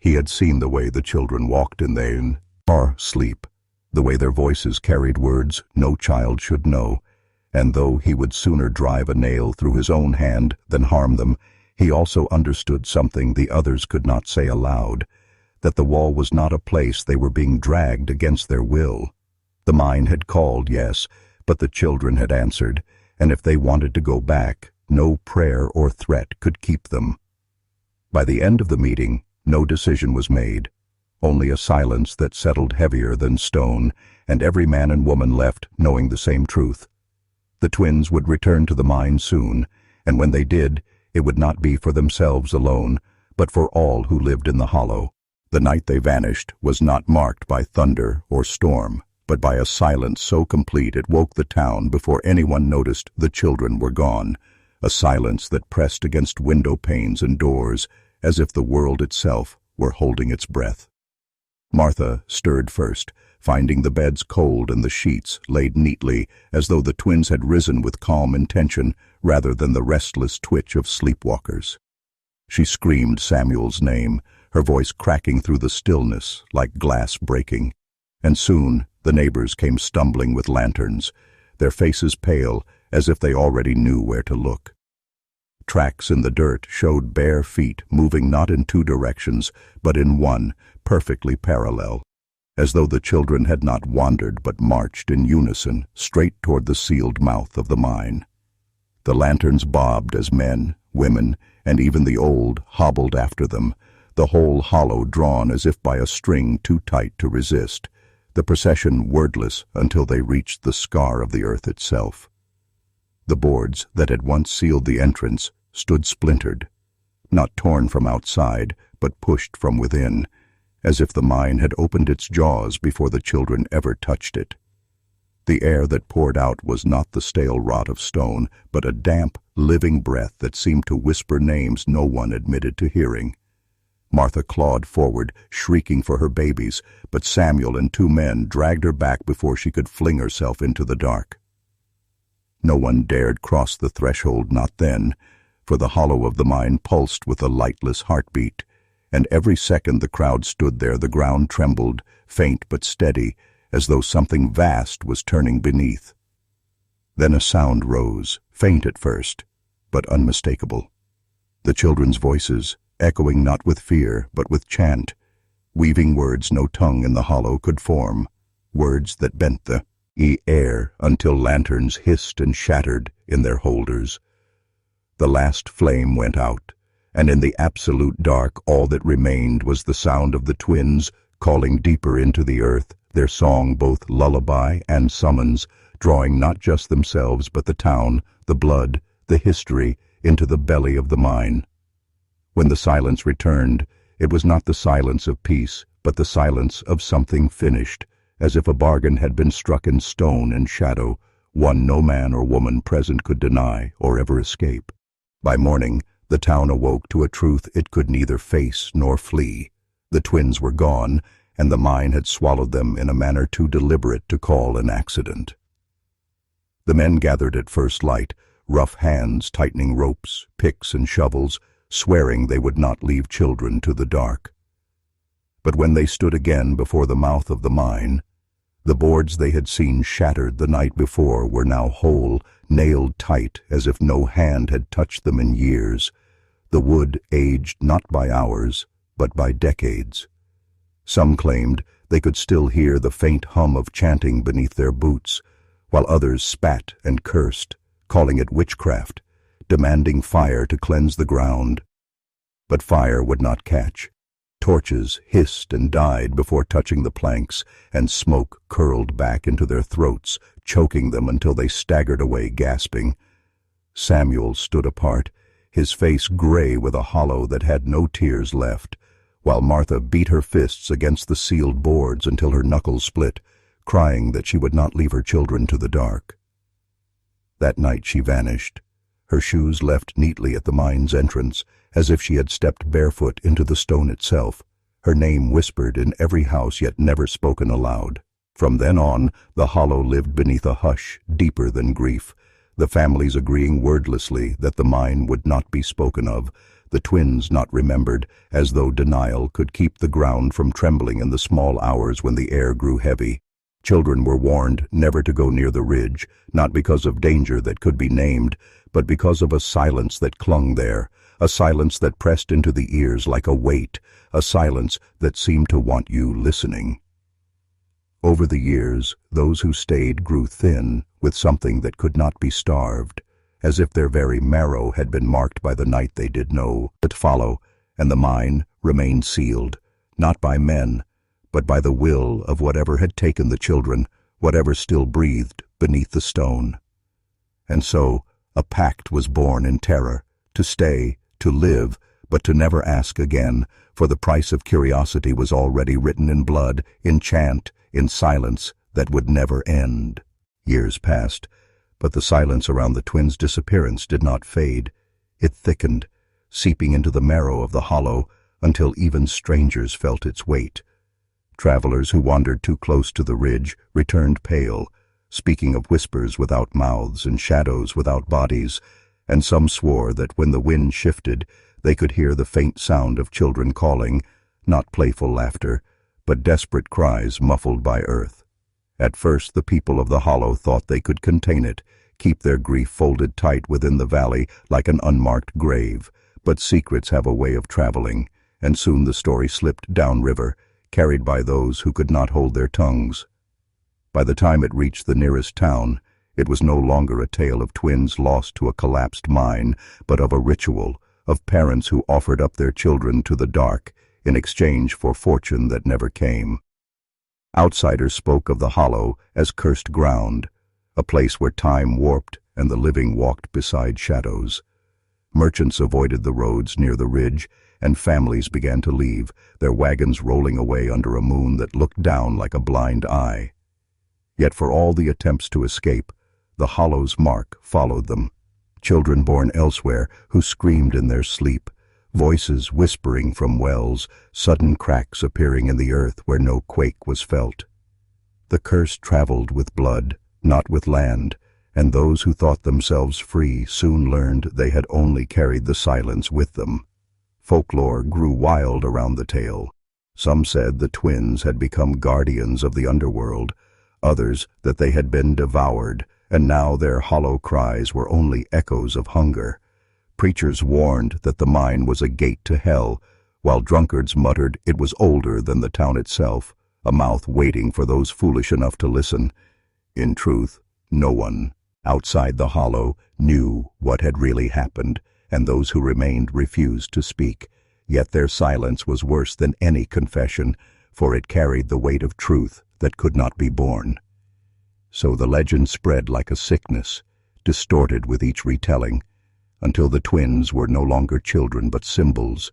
He had seen the way the children walked in their sleep, the way their voices carried words no child should know, and though he would sooner drive a nail through his own hand than harm them, he also understood something the others could not say aloud, that the wall was not a place they were being dragged against their will. The mine had called, yes, but the children had answered, and if they wanted to go back, no prayer or threat could keep them. By the end of the meeting, no decision was made, only a silence that settled heavier than stone, and every man and woman left knowing the same truth. The twins would return to the mine soon, and when they did, it would not be for themselves alone, but for all who lived in the hollow. The night they vanished was not marked by thunder or storm, but by a silence so complete it woke the town before anyone noticed the children were gone, a silence that pressed against window panes and doors, as if the world itself were holding its breath. Martha stirred first, finding the beds cold and the sheets laid neatly, as though the twins had risen with calm intention rather than the restless twitch of sleepwalkers. She screamed Samuel's name, her voice cracking through the stillness like glass breaking, and soon the neighbors came stumbling with lanterns, their faces pale as if they already knew where to look. Tracks in the dirt showed bare feet moving not in two directions, but in one, perfectly parallel, as though the children had not wandered but marched in unison straight toward the sealed mouth of the mine. The lanterns bobbed as men, women, and even the old hobbled after them, the whole hollow drawn as if by a string too tight to resist, the procession wordless until they reached the scar of the earth itself. The boards that had once sealed the entrance stood splintered, not torn from outside, but pushed from within, as if the mine had opened its jaws before the children ever touched it. The air that poured out was not the stale rot of stone, but a damp, living breath that seemed to whisper names no one admitted to hearing. Martha clawed forward, shrieking for her babies, but Samuel and two men dragged her back before she could fling herself into the dark. No one dared cross the threshold, not then, for the hollow of the mine pulsed with a lightless heartbeat, and every second the crowd stood there the ground trembled, faint but steady, as though something vast was turning beneath. Then a sound rose, faint at first, but unmistakable. The children's voices, echoing not with fear, but with chant, weaving words no tongue in the hollow could form, words that bent the air until lanterns hissed and shattered in their holders. The last flame went out, and in the absolute dark all that remained was the sound of the twins calling deeper into the earth, their song both lullaby and summons, drawing not just themselves but the town, the blood, the history, into the belly of the mine. When the silence returned, it was not the silence of peace, but the silence of something finished, as if a bargain had been struck in stone and shadow, one no man or woman present could deny or ever escape. By morning, the town awoke to a truth it could neither face nor flee. The twins were gone, and the mine had swallowed them in a manner too deliberate to call an accident. The men gathered at first light, rough hands tightening ropes, picks and shovels, swearing they would not leave children to the dark. But when they stood again before the mouth of the mine, the boards they had seen shattered the night before were now whole, nailed tight as if no hand had touched them in years, the wood aged not by hours, but by decades. Some claimed they could still hear the faint hum of chanting beneath their boots, while others spat and cursed, calling it witchcraft, demanding fire to cleanse the ground. But fire would not catch. Torches hissed and died before touching the planks, and smoke curled back into their throats, choking them until they staggered away gasping. Samuel stood apart, his face gray with a hollow that had no tears left, while Martha beat her fists against the sealed boards until her knuckles split, crying that she would not leave her children to the dark. That night she vanished, her shoes left neatly at the mine's entrance, as if she had stepped barefoot into the stone itself, her name whispered in every house yet never spoken aloud. From then on, the hollow lived beneath a hush deeper than grief, the families agreeing wordlessly that the mine would not be spoken of, the twins not remembered, as though denial could keep the ground from trembling in the small hours when the air grew heavy. Children were warned never to go near the ridge, not because of danger that could be named, but because of a silence that clung there, a silence that pressed into the ears like a weight, a silence that seemed to want you listening. Over the years, those who stayed grew thin with something that could not be starved, as if their very marrow had been marked by the night they did know but follow, and the mine remained sealed, not by men, but by the will of whatever had taken the children, whatever still breathed beneath the stone. And so a pact was born in terror, to stay, to live, but to never ask again, for the price of curiosity was already written in blood, in chant, in silence that would never end. Years passed, but the silence around the twins' disappearance did not fade. It thickened, seeping into the marrow of the hollow, until even strangers felt its weight. Travelers who wandered too close to the ridge returned pale, speaking of whispers without mouths and shadows without bodies, and some swore that when the wind shifted, they could hear the faint sound of children calling, not playful laughter, but desperate cries muffled by earth. At first the people of the hollow thought they could contain it, keep their grief folded tight within the valley like an unmarked grave, but secrets have a way of traveling, and soon the story slipped downriver, carried by those who could not hold their tongues. By the time it reached the nearest town, it was no longer a tale of twins lost to a collapsed mine, but of a ritual, of parents who offered up their children to the dark in exchange for fortune that never came. Outsiders spoke of the hollow as cursed ground, a place where time warped and the living walked beside shadows. Merchants avoided the roads near the ridge, and families began to leave, their wagons rolling away under a moon that looked down like a blind eye. Yet for all the attempts to escape, the hollow's mark followed them. Children born elsewhere who screamed in their sleep, voices whispering from wells, sudden cracks appearing in the earth where no quake was felt. The curse traveled with blood, not with land, and those who thought themselves free soon learned they had only carried the silence with them. Folklore grew wild around the tale. Some said the twins had become guardians of the underworld, others that they had been devoured, and now their hollow cries were only echoes of hunger. Preachers warned that the mine was a gate to hell, while drunkards muttered it was older than the town itself, a mouth waiting for those foolish enough to listen. In truth, no one outside the hollow knew what had really happened, and those who remained refused to speak. Yet their silence was worse than any confession, for it carried the weight of truth that could not be borne. So the legend spread like a sickness, distorted with each retelling, until the twins were no longer children but symbols.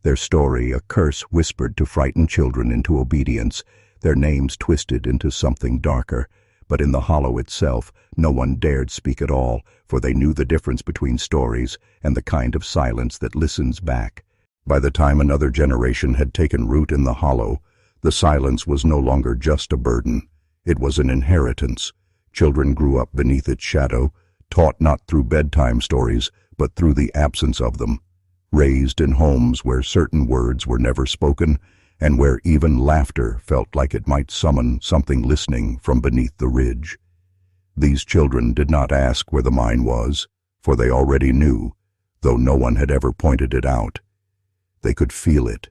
Their story a curse whispered to frighten children into obedience, their names twisted into something darker. But in the hollow itself, no one dared speak at all, for they knew the difference between stories and the kind of silence that listens back. By the time another generation had taken root in the hollow, the silence was no longer just a burden. It was an inheritance. Children grew up beneath its shadow, taught not through bedtime stories, but through the absence of them, raised in homes where certain words were never spoken, and where even laughter felt like it might summon something listening from beneath the ridge. These children did not ask where the mine was, for they already knew, though no one had ever pointed it out. They could feel it,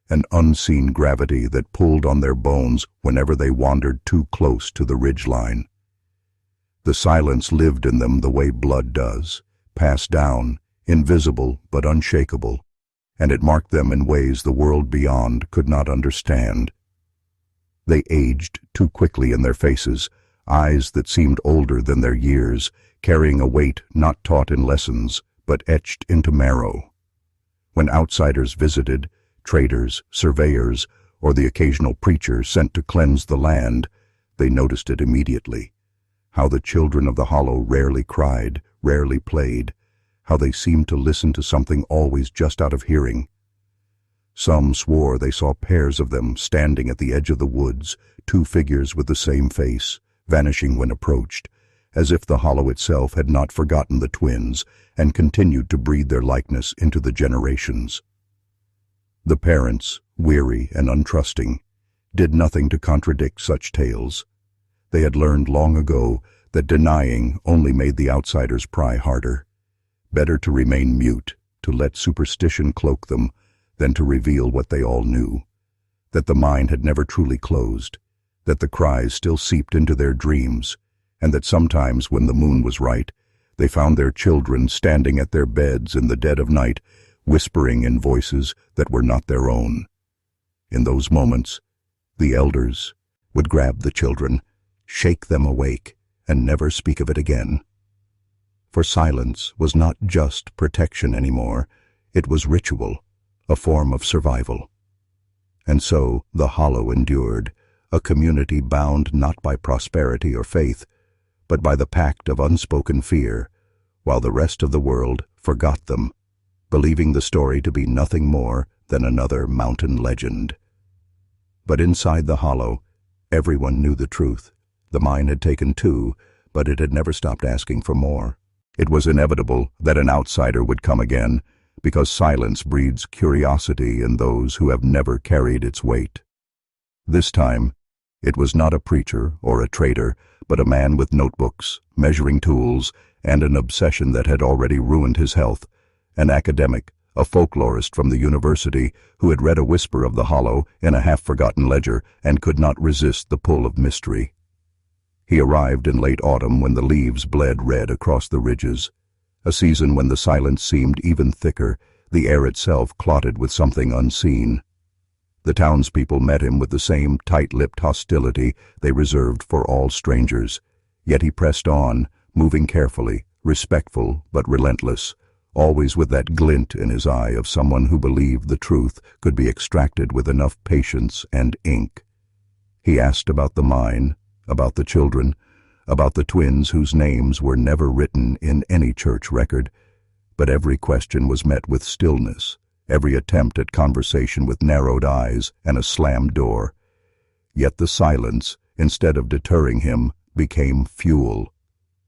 an unseen gravity that pulled on their bones whenever they wandered too close to the ridgeline. The silence lived in them the way blood does, passed down, invisible but unshakable, and it marked them in ways the world beyond could not understand. They aged too quickly in their faces, eyes that seemed older than their years, carrying a weight not taught in lessons, but etched into marrow. When outsiders visited, traders, surveyors, or the occasional preacher sent to cleanse the land, they noticed it immediately. How the children of the hollow rarely cried, rarely played, how they seemed to listen to something always just out of hearing. Some swore they saw pairs of them standing at the edge of the woods, two figures with the same face, vanishing when approached, as if the hollow itself had not forgotten the twins and continued to breed their likeness into the generations. The parents, weary and untrusting, did nothing to contradict such tales. They had learned long ago that denying only made the outsiders pry harder. Better to remain mute, to let superstition cloak them, than to reveal what they all knew, that the mine had never truly closed, that the cries still seeped into their dreams, and that sometimes when the moon was right, they found their children standing at their beds in the dead of night, whispering in voices that were not their own. In those moments, the elders would grab the children, shake them awake, and never speak of it again. For silence was not just protection anymore, it was ritual, a form of survival. And so the hollow endured, a community bound not by prosperity or faith, but by the pact of unspoken fear, while the rest of the world forgot them, believing the story to be nothing more than another mountain legend. But inside the hollow, everyone knew the truth. The mine had taken two, but it had never stopped asking for more. It was inevitable that an outsider would come again, because silence breeds curiosity in those who have never carried its weight. This time, it was not a preacher or a trader, but a man with notebooks, measuring tools, and an obsession that had already ruined his health, an academic, a folklorist from the university who had read a whisper of the hollow in a half-forgotten ledger and could not resist the pull of mystery. He arrived in late autumn when the leaves bled red across the ridges, a season when the silence seemed even thicker, the air itself clotted with something unseen. The townspeople met him with the same tight-lipped hostility they reserved for all strangers, yet he pressed on, moving carefully, respectful but relentless, always with that glint in his eye of someone who believed the truth could be extracted with enough patience and ink. He asked about the mine, about the children, about the twins whose names were never written in any church record, but every question was met with stillness, every attempt at conversation with narrowed eyes and a slammed door. Yet the silence, instead of deterring him, became fuel.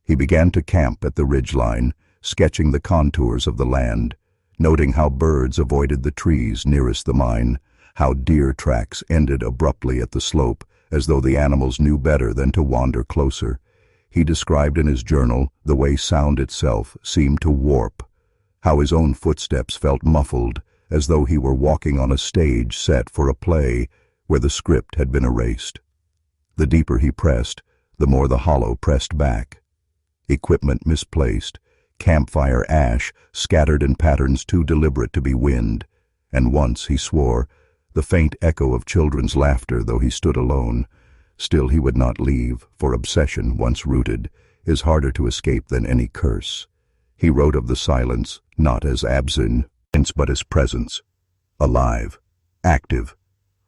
He began to camp at the ridgeline, sketching the contours of the land, noting how birds avoided the trees nearest the mine, how deer tracks ended abruptly at the slope, as though the animals knew better than to wander closer. He described in his journal the way sound itself seemed to warp, how his own footsteps felt muffled, as though he were walking on a stage set for a play where the script had been erased. The deeper he pressed, the more the hollow pressed back. Equipment misplaced, campfire ash scattered in patterns too deliberate to be wind, and once, he swore, the faint echo of children's laughter though he stood alone. Still he would not leave, for obsession, once rooted, is harder to escape than any curse. He wrote of the silence not as absence, but as presence, alive, active,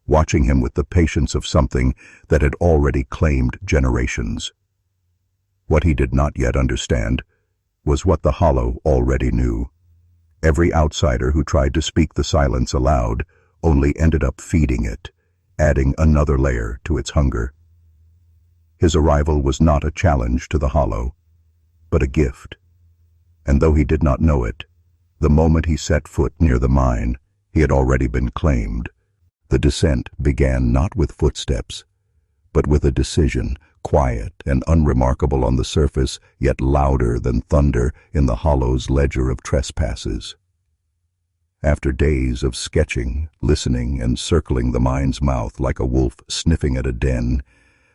watching him with the patience of something that had already claimed generations. What he did not yet understand was what the hollow already knew. Every outsider who tried to speak the silence aloud only ended up feeding it, adding another layer to its hunger. His arrival was not a challenge to the hollow, but a gift. And though he did not know it, the moment he set foot near the mine, he had already been claimed. The descent began not with footsteps, but with a decision, quiet and unremarkable on the surface, yet louder than thunder in the hollow's ledger of trespasses. After days of sketching, listening, and circling the mine's mouth like a wolf sniffing at a den,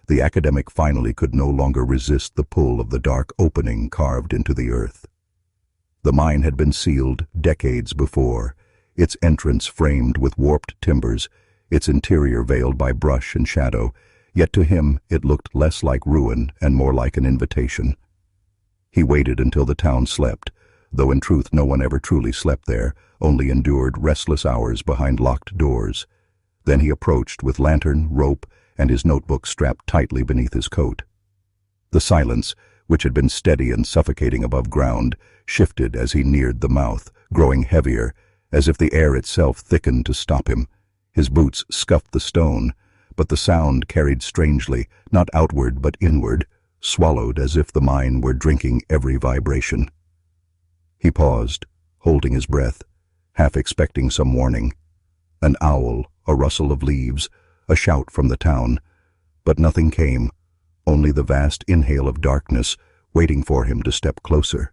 the academic finally could no longer resist the pull of the dark opening carved into the earth. The mine had been sealed decades before, its entrance framed with warped timbers, its interior veiled by brush and shadow, yet to him it looked less like ruin and more like an invitation. He waited until the town slept, though in truth no one ever truly slept there, only endured restless hours behind locked doors. Then he approached with lantern, rope, and his notebook strapped tightly beneath his coat. The silence, which had been steady and suffocating above ground, shifted as he neared the mouth, growing heavier, as if the air itself thickened to stop him. His boots scuffed the stone, but the sound carried strangely, not outward but inward, swallowed as if the mine were drinking every vibration. He paused, holding his breath, half expecting some warning. An owl, a rustle of leaves, a shout from the town. But nothing came, only the vast inhale of darkness waiting for him to step closer.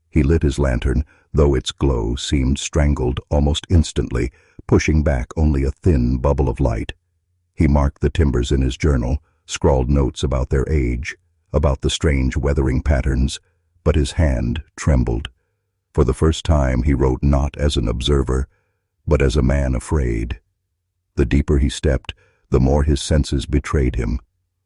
He lit his lantern, though its glow seemed strangled almost instantly, pushing back only a thin bubble of light. He marked the timbers in his journal, scrawled notes about their age, about the strange weathering patterns, but his hand trembled. For the first time he wrote not as an observer, but as a man afraid. The deeper he stepped, the more his senses betrayed him.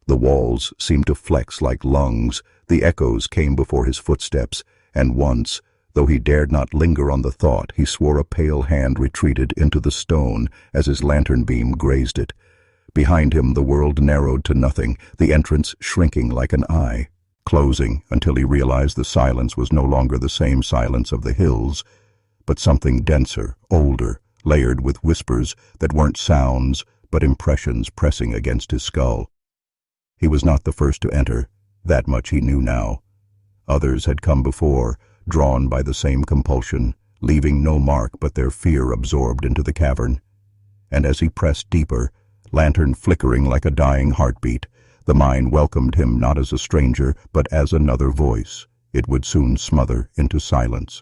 The walls seemed to flex like lungs, the echoes came before his footsteps, and once, though he dared not linger on the thought, he swore a pale hand retreated into the stone as his lantern beam grazed it. Behind him the world narrowed to nothing, the entrance shrinking like an eye, closing until he realized the silence was no longer the same silence of the hills, but something denser, older, layered with whispers that weren't sounds, but impressions pressing against his skull. He was not the first to enter, that much he knew now. Others had come before, drawn by the same compulsion, leaving no mark but their fear absorbed into the cavern. And as he pressed deeper, lantern flickering like a dying heartbeat, the mine welcomed him not as a stranger, but as another voice it would soon smother into silence.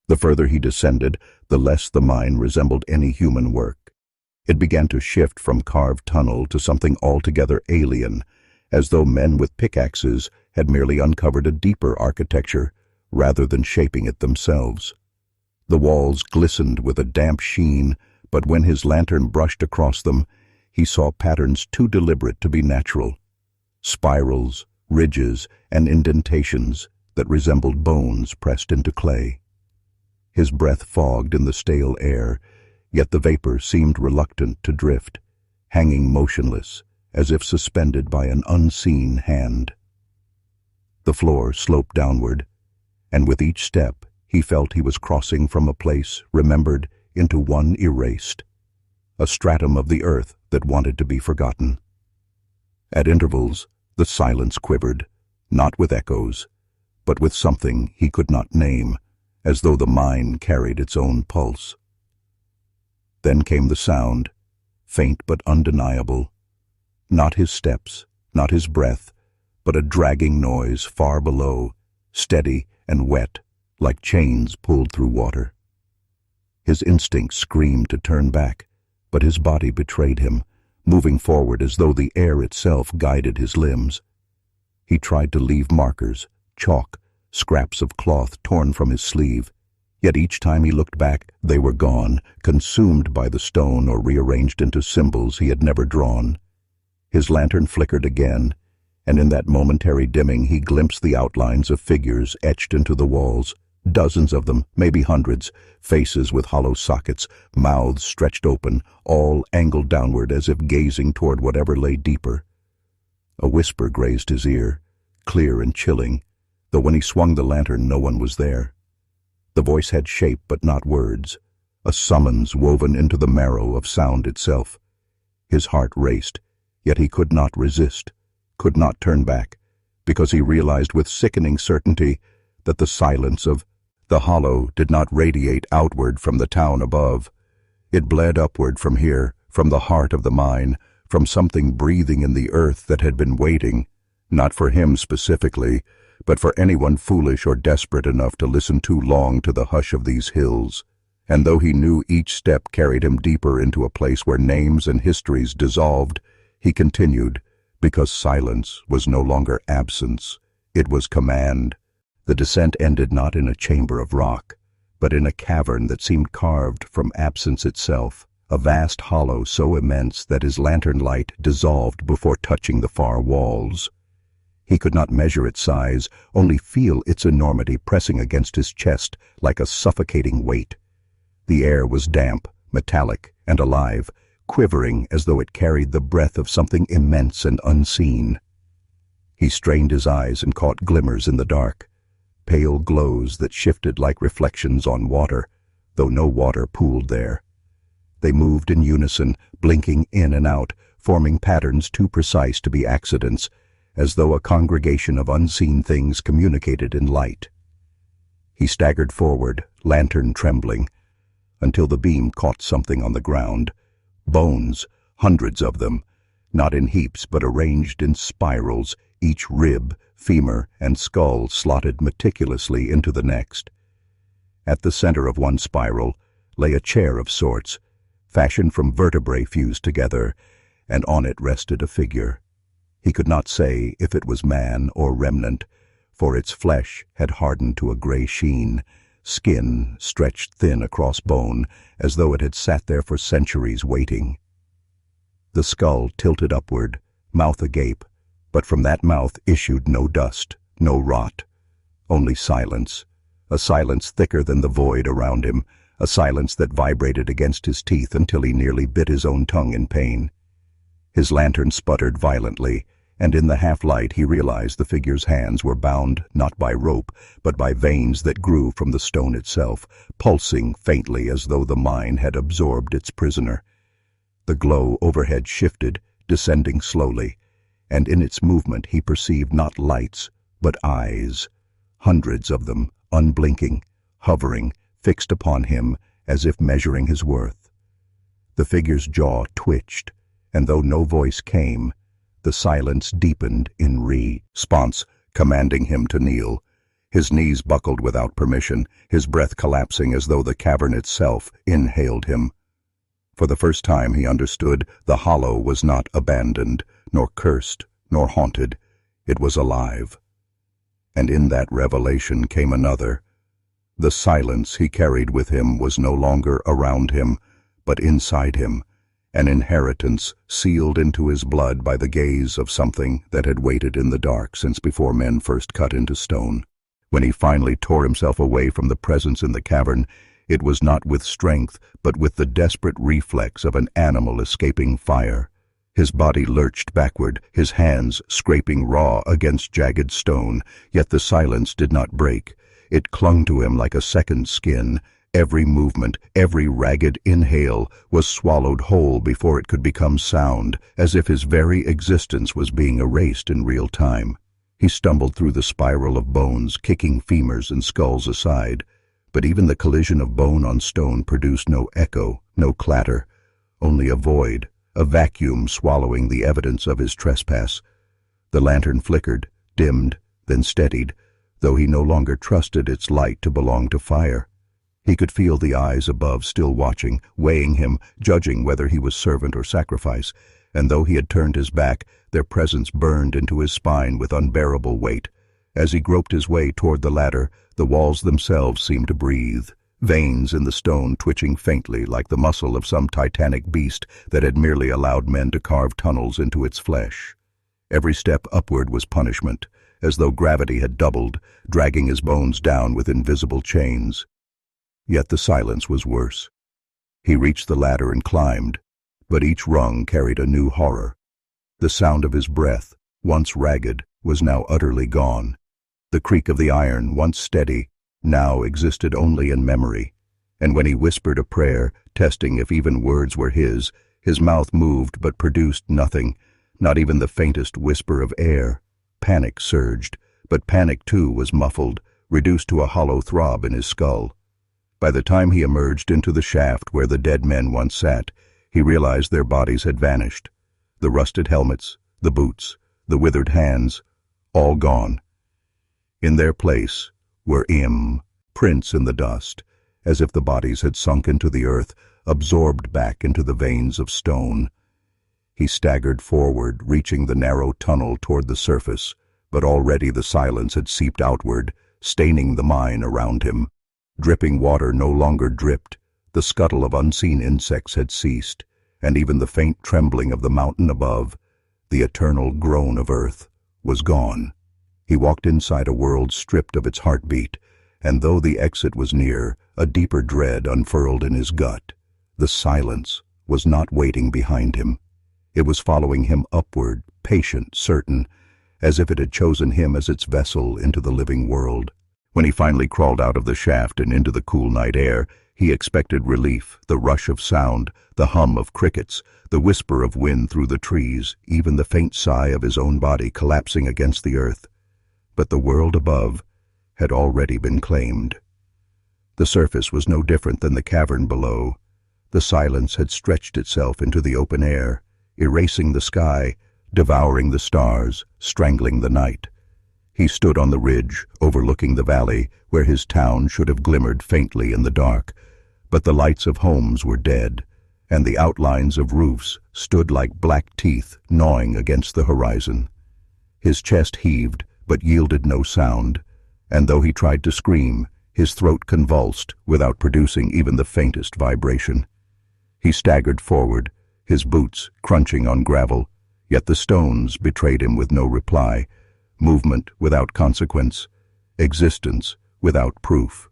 The further he descended, the less the mine resembled any human work. It began to shift from carved tunnel to something altogether alien, as though men with pickaxes had merely uncovered a deeper architecture, rather than shaping it themselves. The walls glistened with a damp sheen, but when his lantern brushed across them, he saw patterns too deliberate to be natural. Spirals, ridges, and indentations that resembled bones pressed into clay. His breath fogged in the stale air, yet the vapor seemed reluctant to drift, hanging motionless, as if suspended by an unseen hand. The floor sloped downward, and with each step he felt he was crossing from a place remembered into one erased, a stratum of the earth that wanted to be forgotten. At intervals, the silence quivered, not with echoes, but with something he could not name, as though the mine carried its own pulse. Then came the sound, faint but undeniable. Not his steps, not his breath, but a dragging noise far below, steady and wet, like chains pulled through water. His instinct screamed to turn back, but his body betrayed him, moving forward as though the air itself guided his limbs. He tried to leave markers, chalk, scraps of cloth torn from his sleeve, yet each time he looked back, they were gone, consumed by the stone or rearranged into symbols he had never drawn. His lantern flickered again, and in that momentary dimming he glimpsed the outlines of figures etched into the walls, dozens of them, maybe hundreds, faces with hollow sockets, mouths stretched open, all angled downward as if gazing toward whatever lay deeper. A whisper grazed his ear, clear and chilling, though when he swung the lantern no one was there. The voice had shape but not words, a summons woven into the marrow of sound itself. His heart raced, yet he could not resist, could not turn back, because he realized with sickening certainty that the silence of the hollow did not radiate outward from the town above. It bled upward from here, from the heart of the mine, from something breathing in the earth that had been waiting, not for him specifically, but for anyone foolish or desperate enough to listen too long to the hush of these hills. And though he knew each step carried him deeper into a place where names and histories dissolved, he continued, because silence was no longer absence, it was command. The descent ended not in a chamber of rock, but in a cavern that seemed carved from absence itself, a vast hollow so immense that his lantern light dissolved before touching the far walls. He could not measure its size, only feel its enormity pressing against his chest like a suffocating weight. The air was damp, metallic, and alive, quivering as though it carried the breath of something immense and unseen. He strained his eyes and caught glimmers in the dark, pale glows that shifted like reflections on water, though no water pooled there. They moved in unison, blinking in and out, forming patterns too precise to be accidents, as though a congregation of unseen things communicated in light. He staggered forward, lantern trembling, until the beam caught something on the ground. Bones, hundreds of them, not in heaps but arranged in spirals, each rib, femur, and skull slotted meticulously into the next. At the center of one spiral lay a chair of sorts, fashioned from vertebrae fused together, and on it rested a figure. He could not say if it was man or remnant, for its flesh had hardened to a gray sheen, skin stretched thin across bone, as though it had sat there for centuries waiting. The skull tilted upward, mouth agape, but from that mouth issued no dust, no rot, only silence, a silence thicker than the void around him, a silence that vibrated against his teeth until he nearly bit his own tongue in pain. His lantern sputtered violently, and in the half-light he realized the figure's hands were bound not by rope, but by veins that grew from the stone itself, pulsing faintly as though the mine had absorbed its prisoner. The glow overhead shifted, descending slowly, and in its movement he perceived not lights, but eyes, hundreds of them, unblinking, hovering, fixed upon him as if measuring his worth. The figure's jaw twitched, and though no voice came, the silence deepened in response, commanding him to kneel. His knees buckled without permission, his breath collapsing as though the cavern itself inhaled him. For the first time he understood the hollow was not abandoned, nor cursed, nor haunted. It was alive. And in that revelation came another. The silence he carried with him was no longer around him, but inside him, an inheritance sealed into his blood by the gaze of something that had waited in the dark since before men first cut into stone. When he finally tore himself away from the presence in the cavern, it was not with strength, but with the desperate reflex of an animal escaping fire. His body lurched backward, his hands scraping raw against jagged stone, yet the silence did not break. It clung to him like a second skin. Every movement, every ragged inhale was swallowed whole before it could become sound, as if his very existence was being erased in real time. He stumbled through the spiral of bones, kicking femurs and skulls aside, but even the collision of bone on stone produced no echo, no clatter, only a void, a vacuum swallowing the evidence of his trespass. The lantern flickered, dimmed, then steadied, though he no longer trusted its light to belong to fire. He could feel the eyes above still watching, weighing him, judging whether he was servant or sacrifice, and though he had turned his back, their presence burned into his spine with unbearable weight. As he groped his way toward the ladder, the walls themselves seemed to breathe, veins in the stone twitching faintly like the muscle of some titanic beast that had merely allowed men to carve tunnels into its flesh. Every step upward was punishment, as though gravity had doubled, dragging his bones down with invisible chains. Yet the silence was worse. He reached the ladder and climbed, but each rung carried a new horror. The sound of his breath, once ragged, was now utterly gone. The creak of the iron, once steady, now existed only in memory, and when he whispered a prayer, testing if even words were his mouth moved but produced nothing, not even the faintest whisper of air. Panic surged, but panic too was muffled, reduced to a hollow throb in his skull. By the time he emerged into the shaft where the dead men once sat, he realized their bodies had vanished. The rusted helmets, the boots, the withered hands, all gone. In their place were prints in the dust, as if the bodies had sunk into the earth, absorbed back into the veins of stone. He staggered forward, reaching the narrow tunnel toward the surface, but already the silence had seeped outward, staining the mine around him. Dripping water no longer dripped, the scuttle of unseen insects had ceased, and even the faint trembling of the mountain above, the eternal groan of earth, was gone. He walked inside a world stripped of its heartbeat, and though the exit was near, a deeper dread unfurled in his gut. The silence was not waiting behind him. It was following him upward, patient, certain, as if it had chosen him as its vessel into the living world. When he finally crawled out of the shaft and into the cool night air, he expected relief, the rush of sound, the hum of crickets, the whisper of wind through the trees, even the faint sigh of his own body collapsing against the earth. But the world above had already been claimed. The surface was no different than the cavern below. The silence had stretched itself into the open air, erasing the sky, devouring the stars, strangling the night. He stood on the ridge, overlooking the valley, where his town should have glimmered faintly in the dark, but the lights of homes were dead, and the outlines of roofs stood like black teeth gnawing against the horizon. His chest heaved, but yielded no sound, and though he tried to scream, his throat convulsed without producing even the faintest vibration. He staggered forward, his boots crunching on gravel, yet the stones betrayed him with no reply, movement without consequence, existence without proof.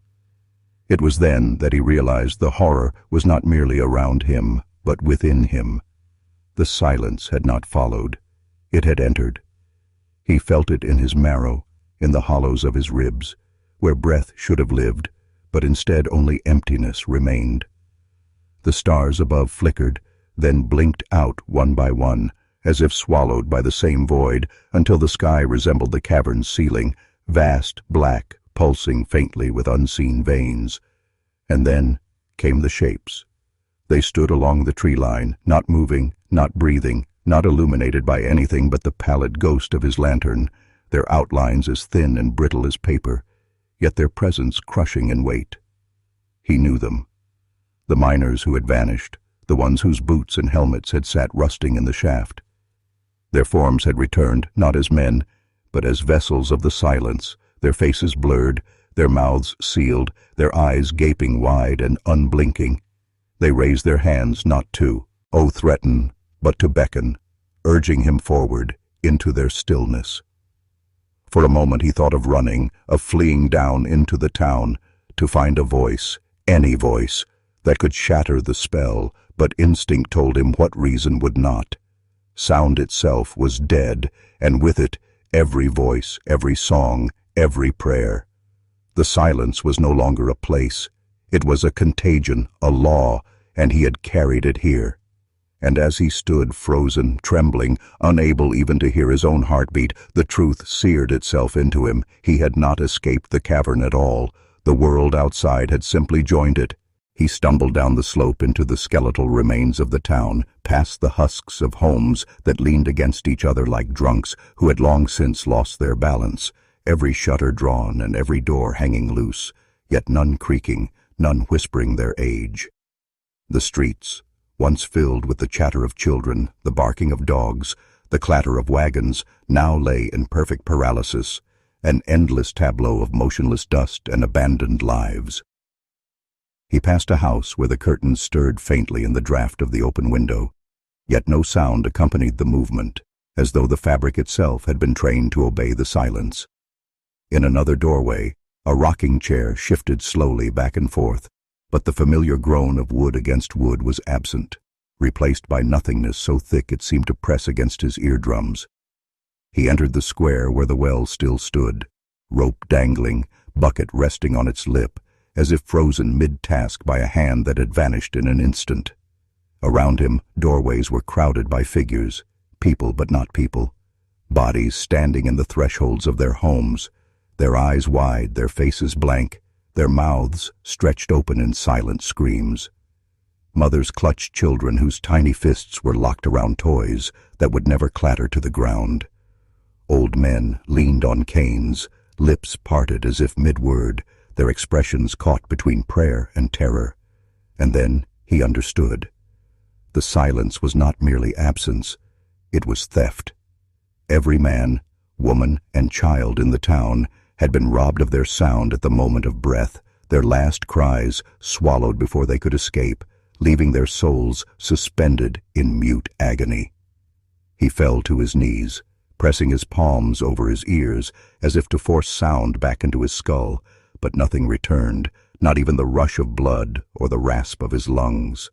It was then that he realized the horror was not merely around him, but within him. The silence had not followed. It had entered. He felt it in his marrow, in the hollows of his ribs, where breath should have lived, but instead only emptiness remained. The stars above flickered, then blinked out one by one, as if swallowed by the same void, until the sky resembled the cavern's ceiling, vast, black, pulsing faintly with unseen veins. And then came the shapes. They stood along the tree line, not moving, not breathing, not illuminated by anything but the pallid ghost of his lantern, their outlines as thin and brittle as paper, yet their presence crushing in weight. He knew them. The miners who had vanished, the ones whose boots and helmets had sat rusting in the shaft. Their forms had returned, not as men, but as vessels of the silence, their faces blurred, their mouths sealed, their eyes gaping wide and unblinking. They raised their hands not to threaten, but to beckon, urging him forward into their stillness. For a moment he thought of running, of fleeing down into the town, to find a voice, any voice, that could shatter the spell, but instinct told him what reason would not. Sound itself was dead, and with it every voice, every song, every prayer. The silence was no longer a place. It was a contagion, a law, and he had carried it here. And as he stood frozen, trembling, unable even to hear his own heartbeat, the truth seared itself into him. He had not escaped the cavern at all. The world outside had simply joined it. He stumbled down the slope into the skeletal remains of the town, past the husks of homes that leaned against each other like drunks who had long since lost their balance, every shutter drawn and every door hanging loose, yet none creaking, none whispering their age. The streets, once filled with the chatter of children, the barking of dogs, the clatter of wagons, now lay in perfect paralysis, an endless tableau of motionless dust and abandoned lives. He passed a house where the curtains stirred faintly in the draught of the open window, yet no sound accompanied the movement, as though the fabric itself had been trained to obey the silence. In another doorway, a rocking chair shifted slowly back and forth, but the familiar groan of wood against wood was absent, replaced by nothingness so thick it seemed to press against his eardrums. He entered the square where the well still stood, rope dangling, bucket resting on its lip, as if frozen mid-task by a hand that had vanished in an instant. Around him, doorways were crowded by figures, people but not people, bodies standing in the thresholds of their homes, their eyes wide, their faces blank, their mouths stretched open in silent screams. Mothers clutched children whose tiny fists were locked around toys that would never clatter to the ground. Old men leaned on canes, lips parted as if mid-word, their expressions caught between prayer and terror. And then he understood. The silence was not merely absence, it was theft. Every man, woman, and child in the town had been robbed of their sound at the moment of breath, their last cries swallowed before they could escape, leaving their souls suspended in mute agony. He fell to his knees, pressing his palms over his ears as if to force sound back into his skull, but nothing returned, not even the rush of blood or the rasp of his lungs.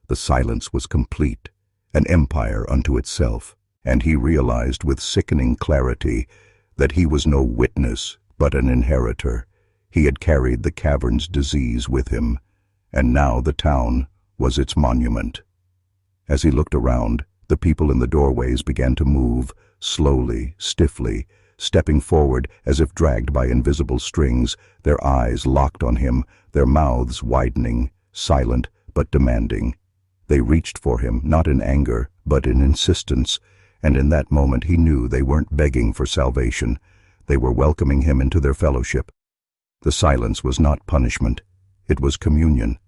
The silence was complete, an empire unto itself, and he realized with sickening clarity that he was no witness but an inheritor. He had carried the cavern's disease with him, and now the town was its monument. As he looked around, the people in the doorways began to move, slowly, stiffly, stepping forward as if dragged by invisible strings, their eyes locked on him, their mouths widening, silent but demanding. They reached for him, not in anger, but in insistence, and in that moment he knew they weren't begging for salvation. They were welcoming him into their fellowship. The silence was not punishment, it was communion,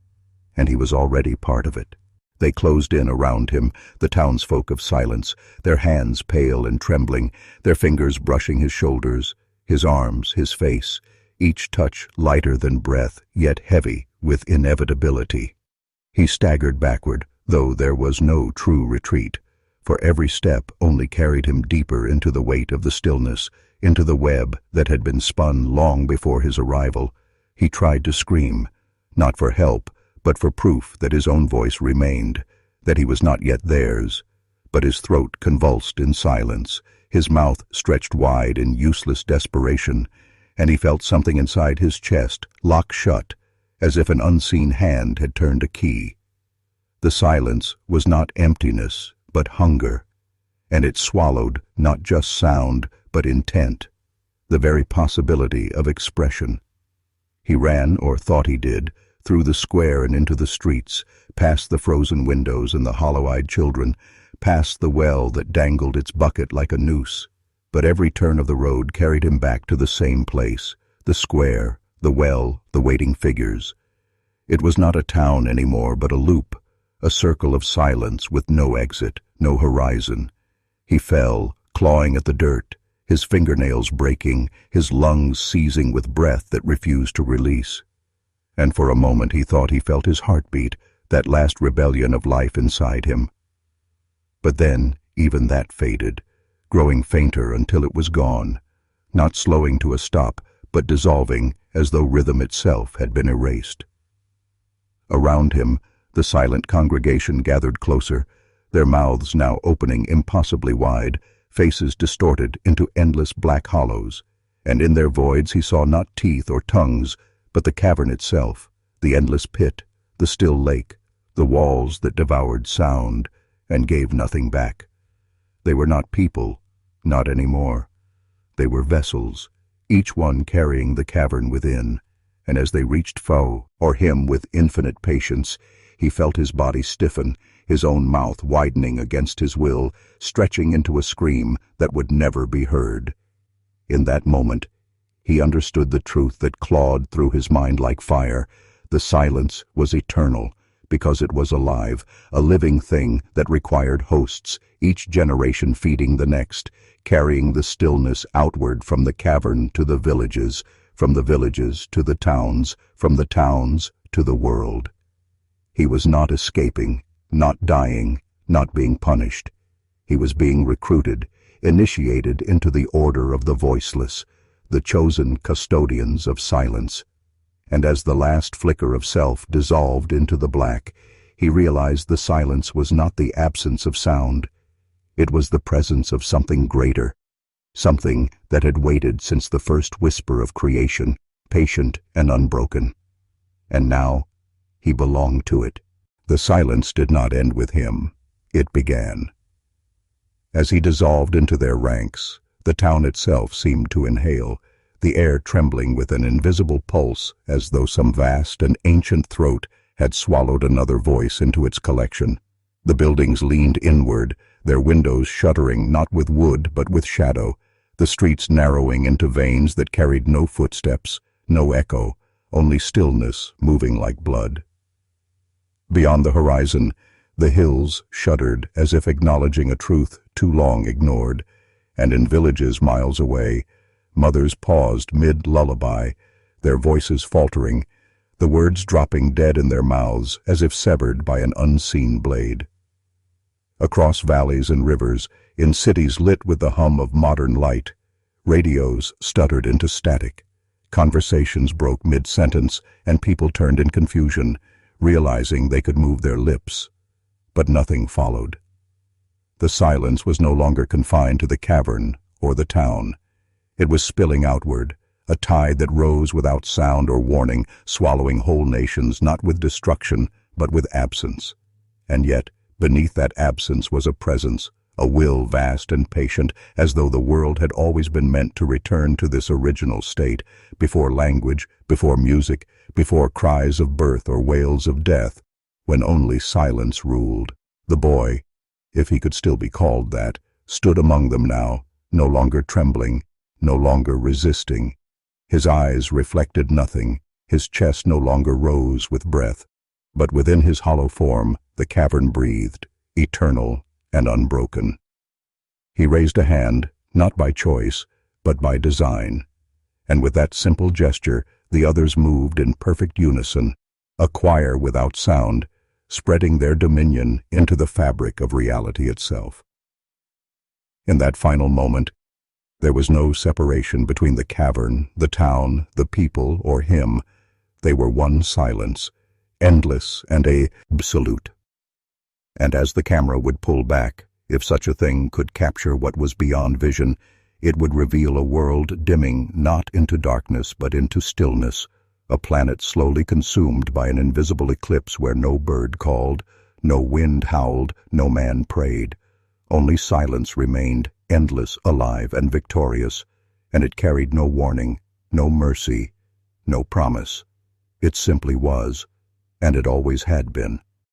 and he was already part of it. They closed in around him, the townsfolk of silence, their hands pale and trembling, their fingers brushing his shoulders, his arms, his face, each touch lighter than breath, yet heavy with inevitability. He staggered backward, though there was no true retreat, for every step only carried him deeper into the weight of the stillness, into the web that had been spun long before his arrival. He tried to scream, not for help, but for proof that his own voice remained, that he was not yet theirs. But his throat convulsed in silence, his mouth stretched wide in useless desperation, and he felt something inside his chest lock shut, as if an unseen hand had turned a key. The silence was not emptiness, but hunger, and it swallowed not just sound, but intent, the very possibility of expression. He ran, or thought he did, through the square and into the streets, past the frozen windows and the hollow-eyed children, past the well that dangled its bucket like a noose. But every turn of the road carried him back to the same place, the square, the well, the waiting figures. It was not a town anymore, but a loop, a circle of silence with no exit, no horizon. He fell, clawing at the dirt, his fingernails breaking, his lungs seizing with breath that refused to release. And for a moment he thought he felt his heartbeat, that last rebellion of life inside him. But then even that faded, growing fainter until it was gone, not slowing to a stop, but dissolving as though rhythm itself had been erased. Around him, the silent congregation gathered closer, their mouths now opening impossibly wide, faces distorted into endless black hollows, and in their voids he saw not teeth or tongues, but the cavern itself, the endless pit, the still lake, the walls that devoured sound and gave nothing back. They were not people, not anymore. They were vessels, each one carrying the cavern within, and as they reached foe, or him with infinite patience, he felt his body stiffen, his own mouth widening against his will, stretching into a scream that would never be heard. In that moment, he understood the truth that clawed through his mind like fire. The silence was eternal, because it was alive, a living thing that required hosts, each generation feeding the next, carrying the stillness outward from the cavern to the villages, from the villages to the towns, from the towns to the world. He was not escaping, not dying, not being punished. He was being recruited, initiated into the order of the voiceless, the chosen custodians of silence. And as the last flicker of self dissolved into the black, he realized the silence was not the absence of sound. It was the presence of something greater, something that had waited since the first whisper of creation, patient and unbroken. And now, he belonged to it. The silence did not end with him. It began. As he dissolved into their ranks, the town itself seemed to inhale, the air trembling with an invisible pulse as though some vast and ancient throat had swallowed another voice into its collection. The buildings leaned inward, their windows shuttering not with wood but with shadow, the streets narrowing into veins that carried no footsteps, no echo, only stillness moving like blood. Beyond the horizon, the hills shuddered as if acknowledging a truth too long ignored, and in villages miles away, mothers paused mid-lullaby, their voices faltering, the words dropping dead in their mouths as if severed by an unseen blade. Across valleys and rivers, in cities lit with the hum of modern light, radios stuttered into static. Conversations broke mid-sentence, and people turned in confusion, realizing they could move their lips. But nothing followed. The silence was no longer confined to the cavern or the town. It was spilling outward, a tide that rose without sound or warning, swallowing whole nations not with destruction, but with absence. And yet, beneath that absence was a presence, a will vast and patient, as though the world had always been meant to return to this original state, before language, before music, before cries of birth or wails of death, when only silence ruled. The boy, if he could still be called that, stood among them now, no longer trembling, no longer resisting. His eyes reflected nothing, his chest no longer rose with breath, but within his hollow form the cavern breathed, eternal and unbroken. He raised a hand, not by choice, but by design, and with that simple gesture the others moved in perfect unison, a choir without sound, spreading their dominion into the fabric of reality itself. In that final moment, there was no separation between the cavern, the town, the people, or him. They were one silence, endless and absolute. And as the camera would pull back, if such a thing could capture what was beyond vision, it would reveal a world dimming not into darkness but into stillness, a planet slowly consumed by an invisible eclipse where no bird called, no wind howled, no man prayed. Only silence remained, endless, alive, and victorious, and it carried no warning, no mercy, no promise. It simply was, and it always had been.